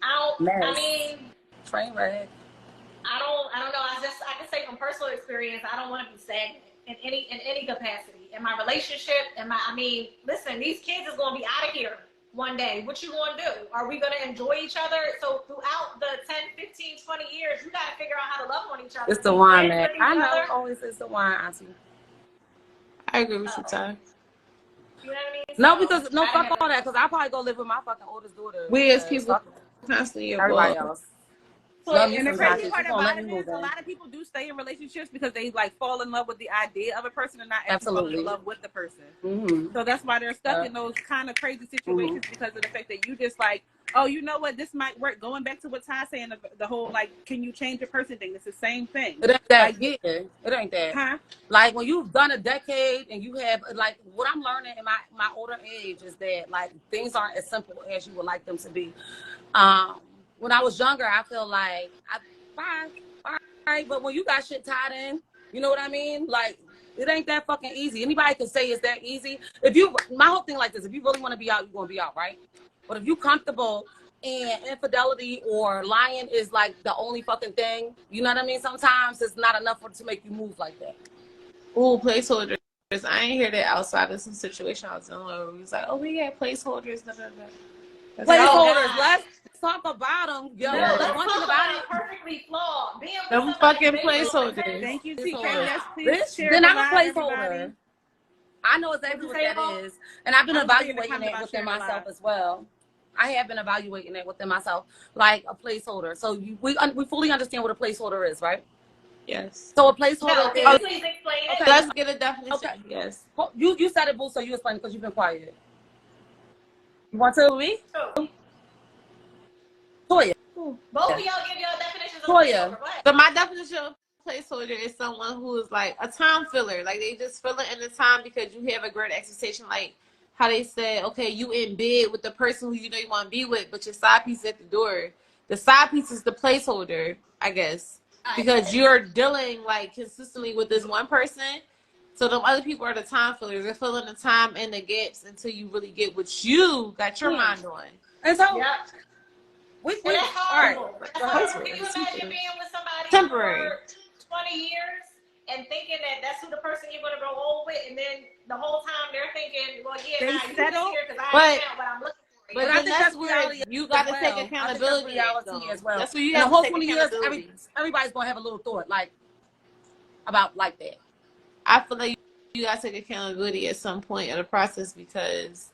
I mean, train wreck. I don't know. I can say from personal experience, I don't want to be stagnant in any capacity. In my relationship, listen, these kids is gonna be out of here one day. What you gonna do? Are we gonna enjoy each other? So throughout the 10, 15, 20 years, you gotta figure out how to love on each other. It's the wine, man. I know always it's the wine, Auntie. I agree with you, Ty. You know what I mean? No, because fuck all that, because I probably go live with my fucking oldest daughter. We as people constantly everybody else. So, and the crazy part about it is a lot of people do stay in relationships because they like fall in love with the idea of a person and not actually fall in love with the person. Mm-hmm. So that's why they're stuck in those kind of crazy situations because of the fact that you just like, oh, you know what, this might work. Going back to what Ty's saying, the whole like, can you change a person thing? It's the same thing. It ain't that. Like, it ain't that. Huh? Like when you've done a decade and you have like what I'm learning in my older age is that like things aren't as simple as you would like them to be. When I was younger, I feel like fine, but when you got shit tied in, you know what I mean? Like, it ain't that fucking easy. Anybody can say it's that easy. My whole thing like this, if you really want to be out, you're going to be out, right? But if you comfortable and infidelity or lying is like the only fucking thing, you know what I mean? Sometimes it's not enough to make you move like that. Ooh, placeholders. I ain't hear that outside of some situation I was in where we was like, oh, we got placeholders. Placeholders, let's talk about them. Yo, one thing about it. Perfect inherently flawed. Being with Them somebody fucking based on placeholders. pretense- Thank you, TK. Placeholder. Yes, please Bitch, share then the I'm a live, placeholder. everybody. I know exactly what What'd you that say, is. And I've been I was reading the evaluating comment that about within sharing the myself live. as well. I have been evaluating that within myself, like a placeholder. So we fully understand what a placeholder is, right? Yes. So a No, placeholder can you is please explain okay. it? Let's get a definition. Okay. Yes. You said it, boo. So you explain it because you've been quiet. You want to? Me? Toya. Both of y'all give y'all definitions of Toya. placeholder. Go ahead. So my definition of placeholder is someone who is like a time filler. Like they just fill it in the time because you have a great expectation. Like how they said, okay, you in bed with the person who you know you want to be with, but your side piece is at the door. The side piece is the placeholder, I guess, because you're dealing like consistently with this one person. So them other people are the time fillers. They're filling the time and the gaps until you really get what you got your mind on. And so Yeah. we And that's horrible. all right. That's horrible. Can you imagine being with somebody Temporary. for 20 years and thinking that that's who the person you're going to grow old with, and then the whole time they're thinking, well, yeah, They nah, you settle, just here because I but- ain't found what I'm looking for. But I then think that's that's where reality you got to as take well. accountability. I think that's reality as well. That's where you In the have whole to take 20 years, accountability. everybody's gonna have a little thought like about like that. I feel like you got to take accountability at some point in the process, because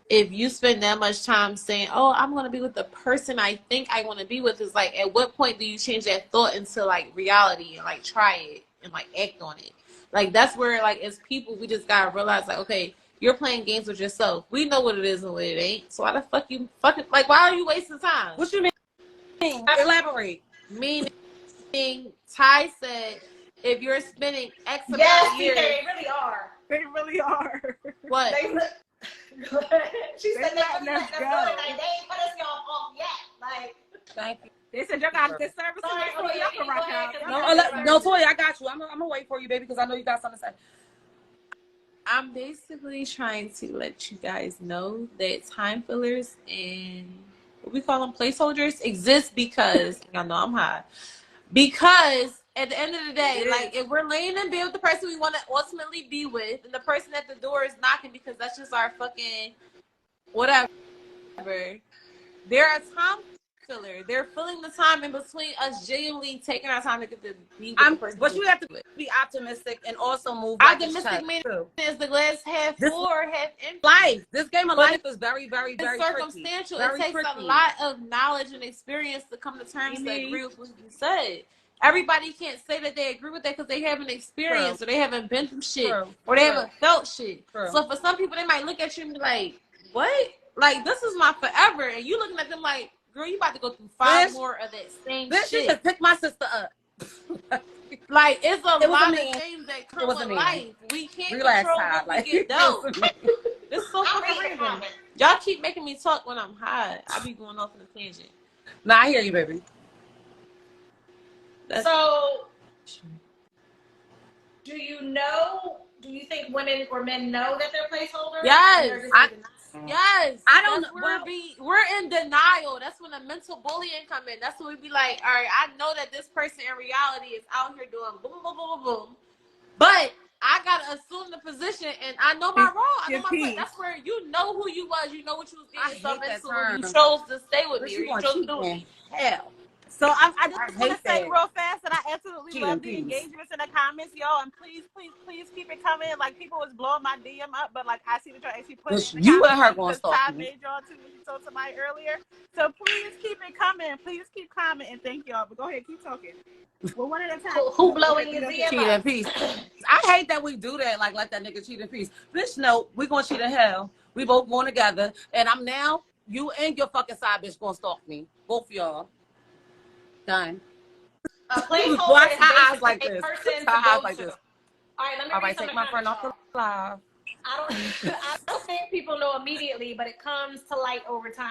if you spend that much time saying, oh, I'm going to be with the person I think I want to be with, is like, at what point do you change that thought into like reality and like try it and like act on it? Like that's where like as people we just got to realize like, okay, you're playing games with yourself. We know what it is and what it ain't. So why the fuck you fucking like, why are you wasting time? What you mean? Elaborate. Meaning Ty said, if you're spending X amount Yes, of years, they really are. They really are. what? She said they letting really us let us go. go tonight. They ain't put us y'all off yet. Like, Thank you. They said y'all got good service. Sorry, So okay, y'all you can go rock ahead, out. 'cause No, Toya, I got you. I'm gonna wait for you, baby, because I know you got something to say. I'm basically trying to let you guys know that time fillers and what we call them placeholders exist because y'all know I'm high. Because at the end of the day, like if we're laying in bed with the person we want to ultimately be with, and the person at the door is knocking because that's just our fucking whatever, they're a time filler. They're filling the time in between us genuinely taking our time to get to be with the person. But you have to be optimistic and also move like optimistic meaning is the glass half full or half empty. Life. This game of life is very, very, very circumstantial. Tricky. It takes a lot of knowledge and experience to come to terms to agree with what you said. Everybody can't say that they agree with that because they haven't experienced or they haven't been through shit or they haven't felt shit. So for some people, they might look at you and be like, what? Like, this is my forever. And you looking at them like, girl, you about to go through five more of that same shit. She just picked my sister up. Like, it's a lot of things that come with life. We can't control what we get dealt. It's so fucking random. Y'all keep making me talk when I'm high. I be going off on a tangent. Nah, I hear you, baby. So, do you think women or men know that they're placeholders? Yes. I don't know. We're in denial. That's when the mental bullying come in. That's when we be like, all right, I know that this person in reality is out here doing boom, boom, boom, boom, boom. But I gotta assume the position, and I know my role. I know my place. That's where you know who you was. You know what you was getting yourself into when you chose to stay with me. Or you chose to do me. Hell. So I just want to say real fast that I absolutely love the peace. engagements in the comments, y'all. And please keep it coming. Like, people was blowing my DM up, but like I see that y'all actually put it in the you comments. and her going to Ty start. made y'all too when you told somebody earlier. So please keep it coming. Please keep commenting. Thank y'all. But go ahead, keep talking. Well, one at a time. Who blowing your DM cheat in peace. I hate that we do that. Like, let that nigga cheat in peace. Bitch, no, we gonna cheat in hell. We both going together, and I'm now you and your fucking side bitch gonna stalk me. Both of y'all. Done. A placeholder Watch is her eyes basically like a this. person Her to eyes go like to. this. All right, let me All read right, some take of my the friend off comments, the live. I don't think people know immediately, but it comes to light over time.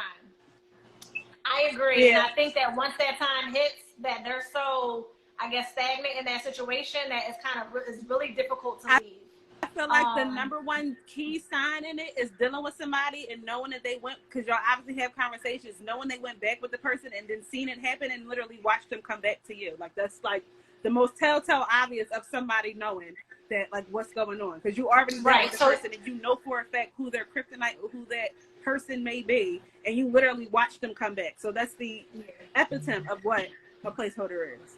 I agree, and I think that once that time hits, that they're so, I guess, stagnant in that situation that it's really difficult to leave. I feel like the number one key sign in it is dealing with somebody and knowing that they went, because y'all obviously have conversations, knowing they went back with the person and then seeing it happen and literally watch them come back to you. Like, that's like the most telltale obvious of somebody knowing that, like, what's going on, because you already know the person and you know for a fact who their kryptonite or who that person may be, and you literally watch them come back. So that's the epitome of what a placeholder is.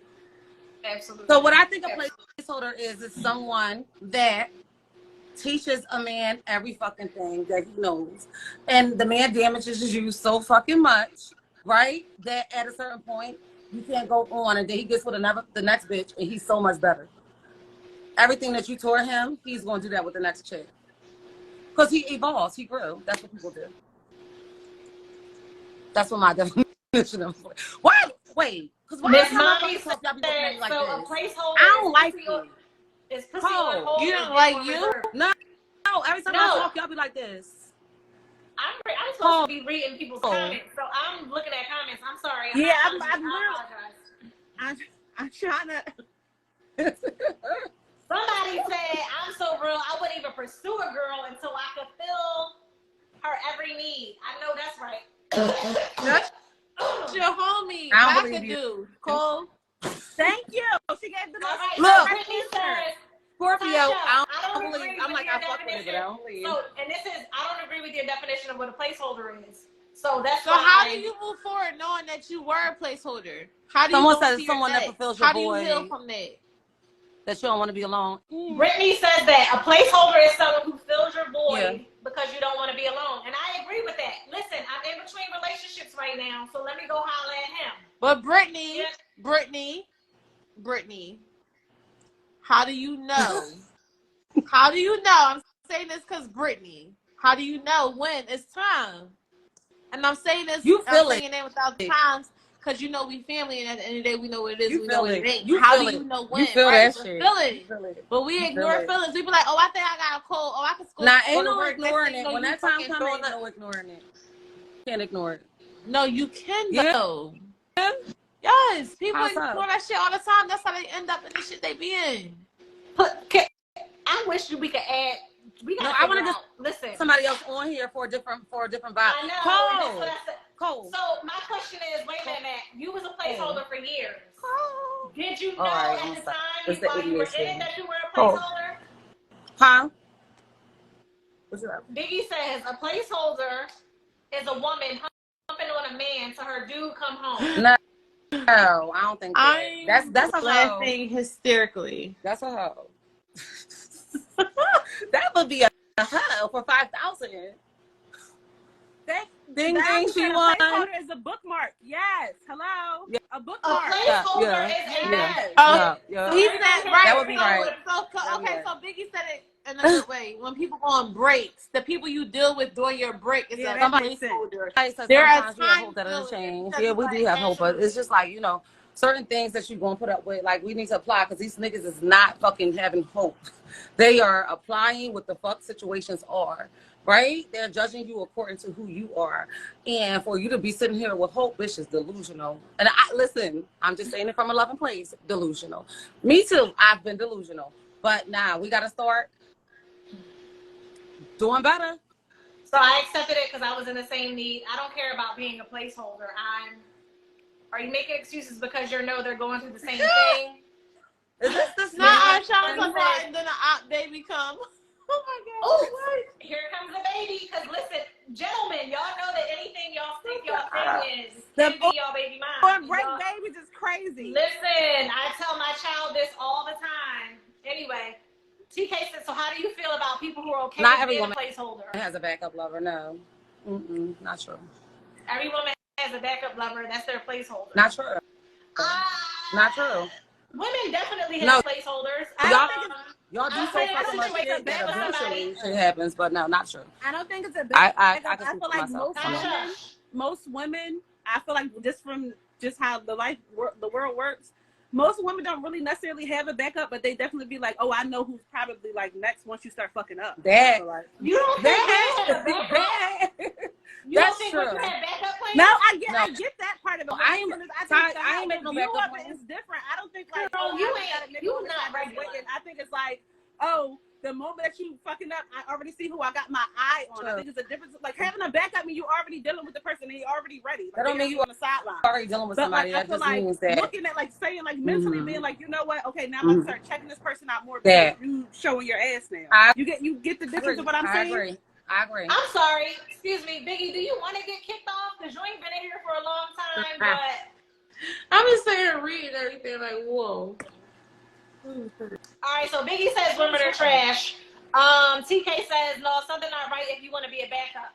Absolutely. So what I think a placeholder is someone that teaches a man every fucking thing that he knows, and the man damages you so fucking much, right? That at a certain point you can't go on, and then he gets with the next bitch, and he's so much better. Everything that you taught him, he's gonna do that with the next chick. Because he evolves, he grew. That's what people do. That's what my definition of what? Wait, because why Miss time I Mommy fucking talk, y'all be looking at me like so this? a placeholder. I don't like you. It's pussy on hold. You don't like you? No, every time I talk, y'all be like this. I'm supposed to be reading people's comments, so I'm looking at comments. I'm sorry. I'm trying to. Somebody said, I'm so real, I wouldn't even pursue a girl until I could fill her every need. I know that's right. That's your homie. I don't believe you. Do. Cole. Thank you. She gave the Right. Look. So Brittany says, Scorpio, Tasha, I don't believe. I'm like, I fuck with it, but I don't believe. So, and this is, I don't agree with your definition of what a placeholder is. So that's So why. how do you move forward knowing that you were a placeholder? How do Someone you says someone that fulfills your How do you void. heal from that? That you don't want to be alone. Brittany says that a placeholder is someone who fills your void because you don't want to be alone. And I agree with that. Listen, I'm in between relationships right now, so let me go holler at him. But Brittany, how do you know? How do you know? I'm saying this because Brittany, how do you know when it's time? And I'm saying this, I'm saying it without times, because you know we family, and at the end of the day, we know what it is, we know what it ain't. How do you know when? You feel that shit. Feel it. But we ignore feelings. We be like, oh, I think I got a cold. Oh, I can score. Nah, ain't no ignoring it. When that time comes, ain't no ignoring it. Can't ignore it. No, you can though. Yeah. Yes, people ignore that shit all the time. That's how they end up in the shit they be in. I wish we could add. I want to just listen. Somebody else on here for a different vibe. I know. Cold. So my question is, wait a minute, you was a placeholder for years. Did you know right, at the time while you were in it that you were a Cold. placeholder? Huh? What's up? Biggie says a placeholder is a woman humping on a man so her dude come home. No, I don't think that. That's a laughing hysterically. That's a hoe. That would be a hoe for 5,000. Ding ding, she won. A placeholder is a bookmark. Yes. Hello. Yeah. A bookmark. A placeholder is a He's not right. That would be right. So Biggie said it another way. When people go on breaks, the people you deal with during your break is a placeholder. There are times that it'll change. Yeah, we do have hope, but it's just like, certain things that you're going to put up with, like, we need to apply, because these niggas is not fucking having hope. They are applying what the fuck situations are, right? They're judging you according to who you are. And for you to be sitting here with hope, bitch, is delusional. And listen, I'm just saying it from a loving place, delusional. Me too, I've been delusional. But now we got to start doing better. So I accepted it because I was in the same need. I don't care about being a placeholder. Are you making excuses because you know they're going through the same thing? Is this not I'm trying to cry and then a baby come? Oh my God. Oh, here comes the baby. Because listen, gentlemen, y'all know that anything y'all think y'all thing is can be y'all baby mom. Break babies is crazy. Listen, I tell my child this all the time. Anyway, TK said, so how do you feel about people who are okay with being a placeholder? Has a backup lover. No. Not true. Every woman has a backup lover. That's their placeholder. Not true. Not true. Women definitely have placeholders. Y'all do say so much shit that eventually shit happens, but no, not true. I don't think it's a big I feel like myself. most women, I feel like just how the world works, most women don't really necessarily have a backup, but they definitely be like, oh, I know who's probably like next once you start fucking up. You don't think That's true. You have backup plans? No, I get that part of it. I ain't making no backup plans. It's different. I don't think like, you not regular. I think it's like, oh, the moment that you fucking up, I already see who I got my eye on. I think it's a difference. Like having a backup means you already dealing with the person and you're already ready. Like, that don't mean you on the sideline. Already dealing with somebody. Like, that just means that looking at like saying like mentally being like, you know what? Okay, now I'm gonna start checking this person out more because you showing your ass now. You get the difference of what I'm saying. I agree. I'm sorry. Excuse me, Biggie. Do you want to get kicked off? Because you ain't been in here for a long time. But I'm just saying, reading everything like, whoa. All right, so Biggie says women are trash. TK says no, something not right if you want to be a backup.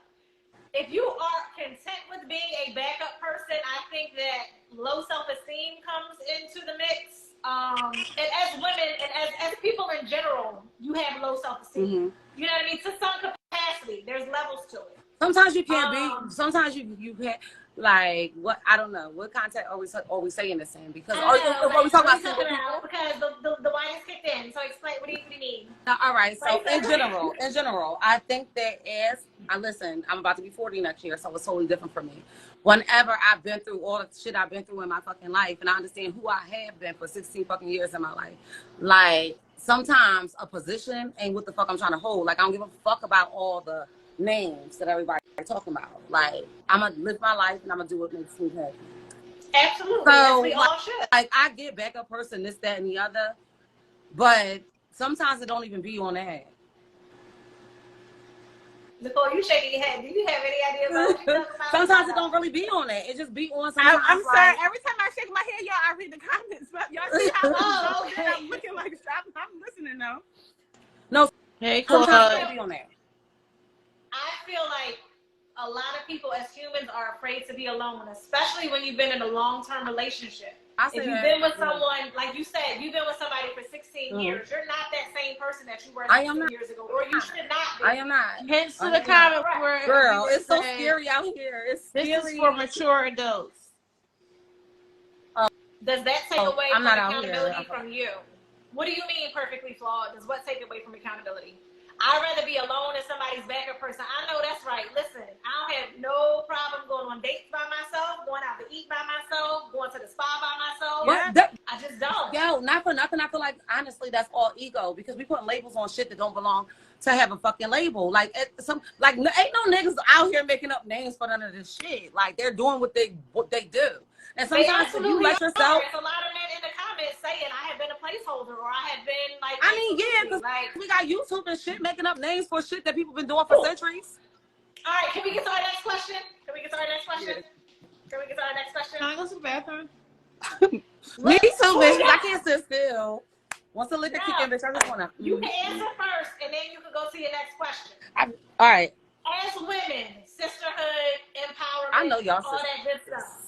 If you are content with being a backup person, I think that low self-esteem comes into the mix. And as women and as people in general, you have low self-esteem. Mm-hmm. You know what I mean? To some capacity, there's levels to it. Sometimes you can't be. Sometimes you can't. Like what? I don't know. What content are we saying this in? Because what we talking about single people? Because the wine is kicked in. So explain. What do you mean? All right. So in general, I think that listen, I'm about to be 40 next year, so it's totally different for me. Whenever I've been through all the shit I've been through in my fucking life, and I understand who I have been for 16 fucking years in my life, like sometimes a position ain't what the fuck I'm trying to hold. Like I don't give a fuck about all the names that everybody talking about. Like I'm gonna live my life and I'm gonna do what makes me happy. Absolutely. So we all should. Like I get backup person, this, that, and the other, but sometimes it don't even be on that. Nicole, you shaking your head. Do you have any idea about what you're talking about? Sometimes it don't really be on that. It just be on sometimes. I'm sorry. Every time I shake my head, y'all, I read the comments. But y'all see how I'm looking like I'm listening though. No, hey, cool. Sometimes it be on that. I feel like a lot of people as humans are afraid to be alone, especially when you've been in a long-term relationship. If you've been with someone, like you said, you've been with somebody for 16 years, you're not that same person that you were 16 years ago, or you should not be. I am not. Hence to the comment where girl, it's so scary out here. It's scary. This is for mature adults. Does that take away I'm from not accountability from you? What do you mean perfectly flawed? Does what take away from accountability? I'd rather be alone than somebody's backup person. I know that's right. Listen, I don't have no problem going on dates by myself, going out to eat by myself, going to the spa by myself. I just don't. Yo, not for nothing. I feel like, honestly, that's all ego because we put labels on shit that don't belong to have a fucking label. Like, ain't no niggas out here making up names for none of this shit. Like, they're doing what they do. And sometimes if you let yourself... There's a lot of men in the comments saying I have been a placeholder or I have been like... I mean, yeah, because we got YouTube and shit making up names for shit that people been doing for centuries. All right, can we get to our next question? Can we get to our next question? Can I go to the bathroom? Me too, bitch. I can't sit still. Once the liquor kick in, bitch, I just want to... You can answer first, and then you can go to your next question. All right. As women, sisterhood, empowerment, I know y'all all that good stuff.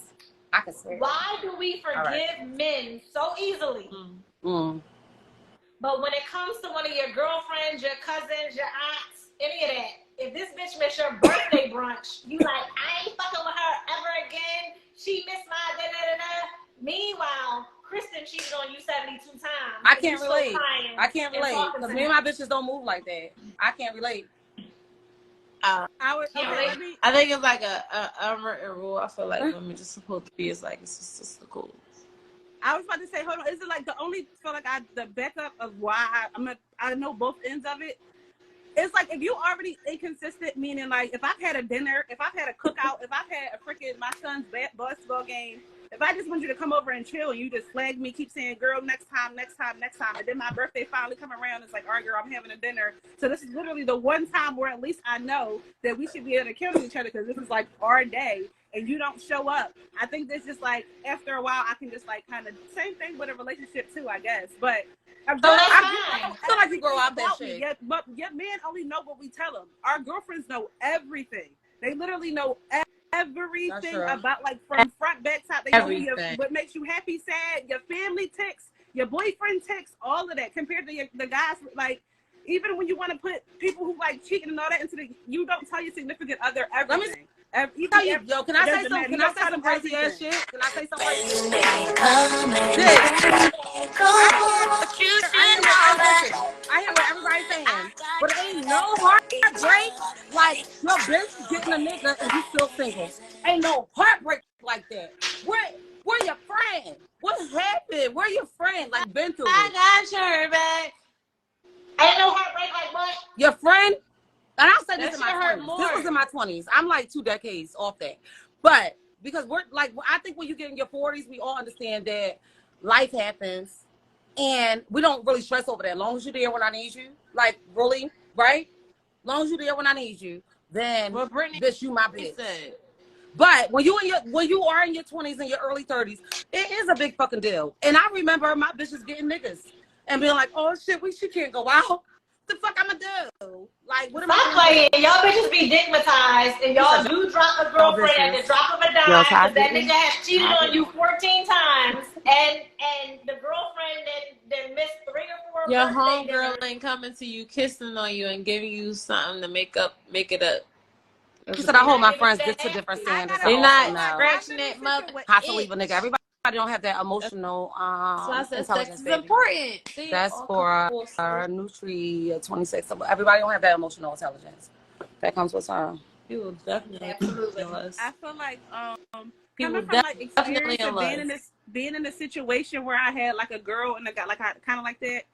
I can say. Why do we forgive men so easily? But when it comes to one of your girlfriends, your cousins, your aunts, any of that, if this bitch missed your birthday brunch, you like, I ain't fucking with her ever again. She missed my da-da-da-da. Meanwhile, Kristen cheated on you 72 times. I can't relate. Because me and my bitches don't move like that. I can't relate. I think it's like a unwritten rule. I feel like women just supposed to be. It's like it's just cool. I was about to say, hold on. Is it like the only feel like the backup of why I know both ends of it? It's like if you already inconsistent, meaning like if I've had a dinner, if I've had a cookout, if I've had a freaking my son's basketball game, if I just want you to come over and chill and you just flag me, keep saying, girl, next time, and then my birthday finally come around, it's like, all right, girl, I'm having a dinner. So this is literally the one time where at least I know that we should be able to count on each other because this is like our day and you don't show up. I think this just like, after a while, I can just like kind of, same thing with a relationship too, I guess. But I feel like you grow out that shit. But men only know what we tell them. Our girlfriends know everything. They literally know everything about, like, from front, back, top. They know what makes you happy, sad, your family ticks, your boyfriend ticks, all of that. Compared to the guys, like, even when you want to put people who like cheating and all that into you don't tell your significant other everything. Can I say something? Can I say some crazy ass shit? Can I say something crazy? I hear what everybody's saying, but ain't no heartbreak like your bitch getting a nigga and you still single. Ain't no heartbreak like that. Where your friend? What happened? Where your friend? Like been through it. I got your back. Ain't no heartbreak like what? Your friend. And I'll say this in my 20s. This was in my 20s. I'm like 2 decades off that. But because we're like, I think when you get in your 40s, we all understand that life happens and we don't really stress over that. As long as you're there when I need you, like really, right? As long as you're there when I need you, then bitch, you my bitch. But when you are in your 20s and your early 30s, it is a big fucking deal. And I remember my bitches getting niggas and being like, oh shit, she can't go out. The fuck I'ma do? Like, what am Stop I playing. Y'all bitches be digmatized, and y'all do drop a girlfriend at the drop of a dime because that nigga has cheated on you 14 times, and the girlfriend then missed 3 or 4 Your birthday homegirl dinners. ain't coming to you, kissing on you, and giving you something to make it up. She said I hold my friends get to different standards. They're I not also know scratching that mother how to leave a itch. nigga. Everybody don't have that emotional That's why I said sex intelligence, is baby. important. See, That's all for full our circle. Nutri 26. Everybody don't have that emotional intelligence. That comes with time. People definitely Absolutely. us. I feel like People coming from like definitely experience in of lust. being in a situation where I had like a girl and I got like kind of like that.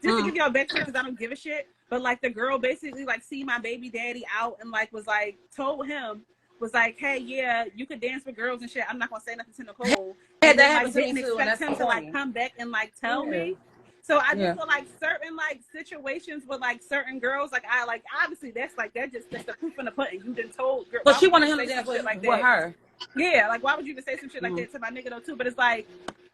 Just to give y'all backstory, because I don't give a shit. But like the girl basically like see my baby daddy out and like was like told him was like, hey, yeah, you could dance with girls and shit. I'm not gonna say nothing to Nicole. Yeah, And that then happened like to me didn't too, and expect that's him to like corny. come back and like tell me. So I just Yeah. feel like certain like situations with like certain girls, like I like obviously that's the proof in the pudding. You done told girl, But why she would wanted you him to say some dance shit like with that? her. Yeah, like why would you even say some shit like that to my nigga though too? But it's like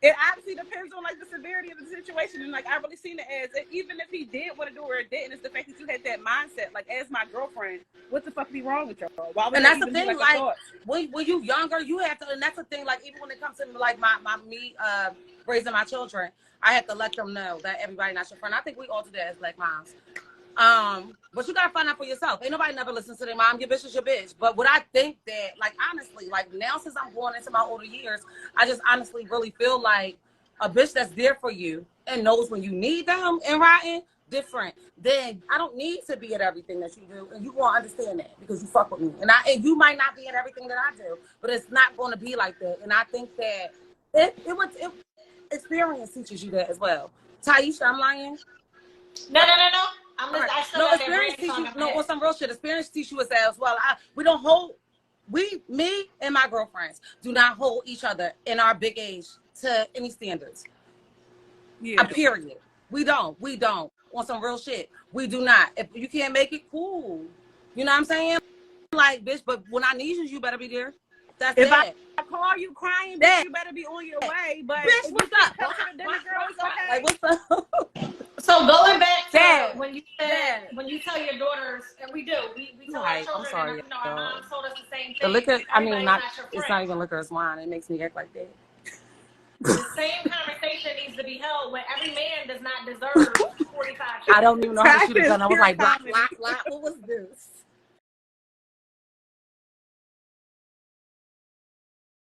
it obviously depends on like the severity of the situation, and like I really seen it as even if he did want to do it or didn't, it's the fact that you had that mindset. Like as my girlfriend, what the fuck be wrong with y'all? Why would And that that's the even thing, be like like a thought? when you younger, you have to, and that's the thing, like even when it comes to like me raising my children, I have to let them know that everybody not your friend. I think we all do that as black moms. But you gotta find out for yourself. Ain't nobody never listens to their mom. Your bitch is your bitch. But what I think that, like honestly, like now since I'm going into my older years, I just honestly really feel like a bitch that's there for you and knows when you need them and riding different. Then I don't need to be at everything that you do, and you won't understand that because you fuck with me. And you might not be at everything that I do, but it's not going to be like that. And I think that experience teaches you that as well. Taisha, I'm lying. No. I still No, got that experience Brandy teach song you. in my No, head. on some real shit. Experience teach you as well. Me and my girlfriends do not hold each other in our big age to any standards. Yeah. Period. We don't. On some real shit. We do not. If you can't make it, cool. You know what I'm saying? Like, bitch, but when I need you, you better be there. That's If that. I call you crying, That. bitch, you better be on your way. But Bitch, if you what's can't up? come to the dinner, girl, it's okay. Like, what's up? So going back to Dad. when you said when you tell your daughters, and we tell our Right. I'm children, sorry. and our moms told us the same The thing. liquor, I mean, Everybody's not. not your It's friend. not even liquor, it's wine. It makes me act like that. The same conversation needs to be held when every man does not deserve 45 I shots. don't even know how to shoot a That is gun. I was pure like, comedy. what was this?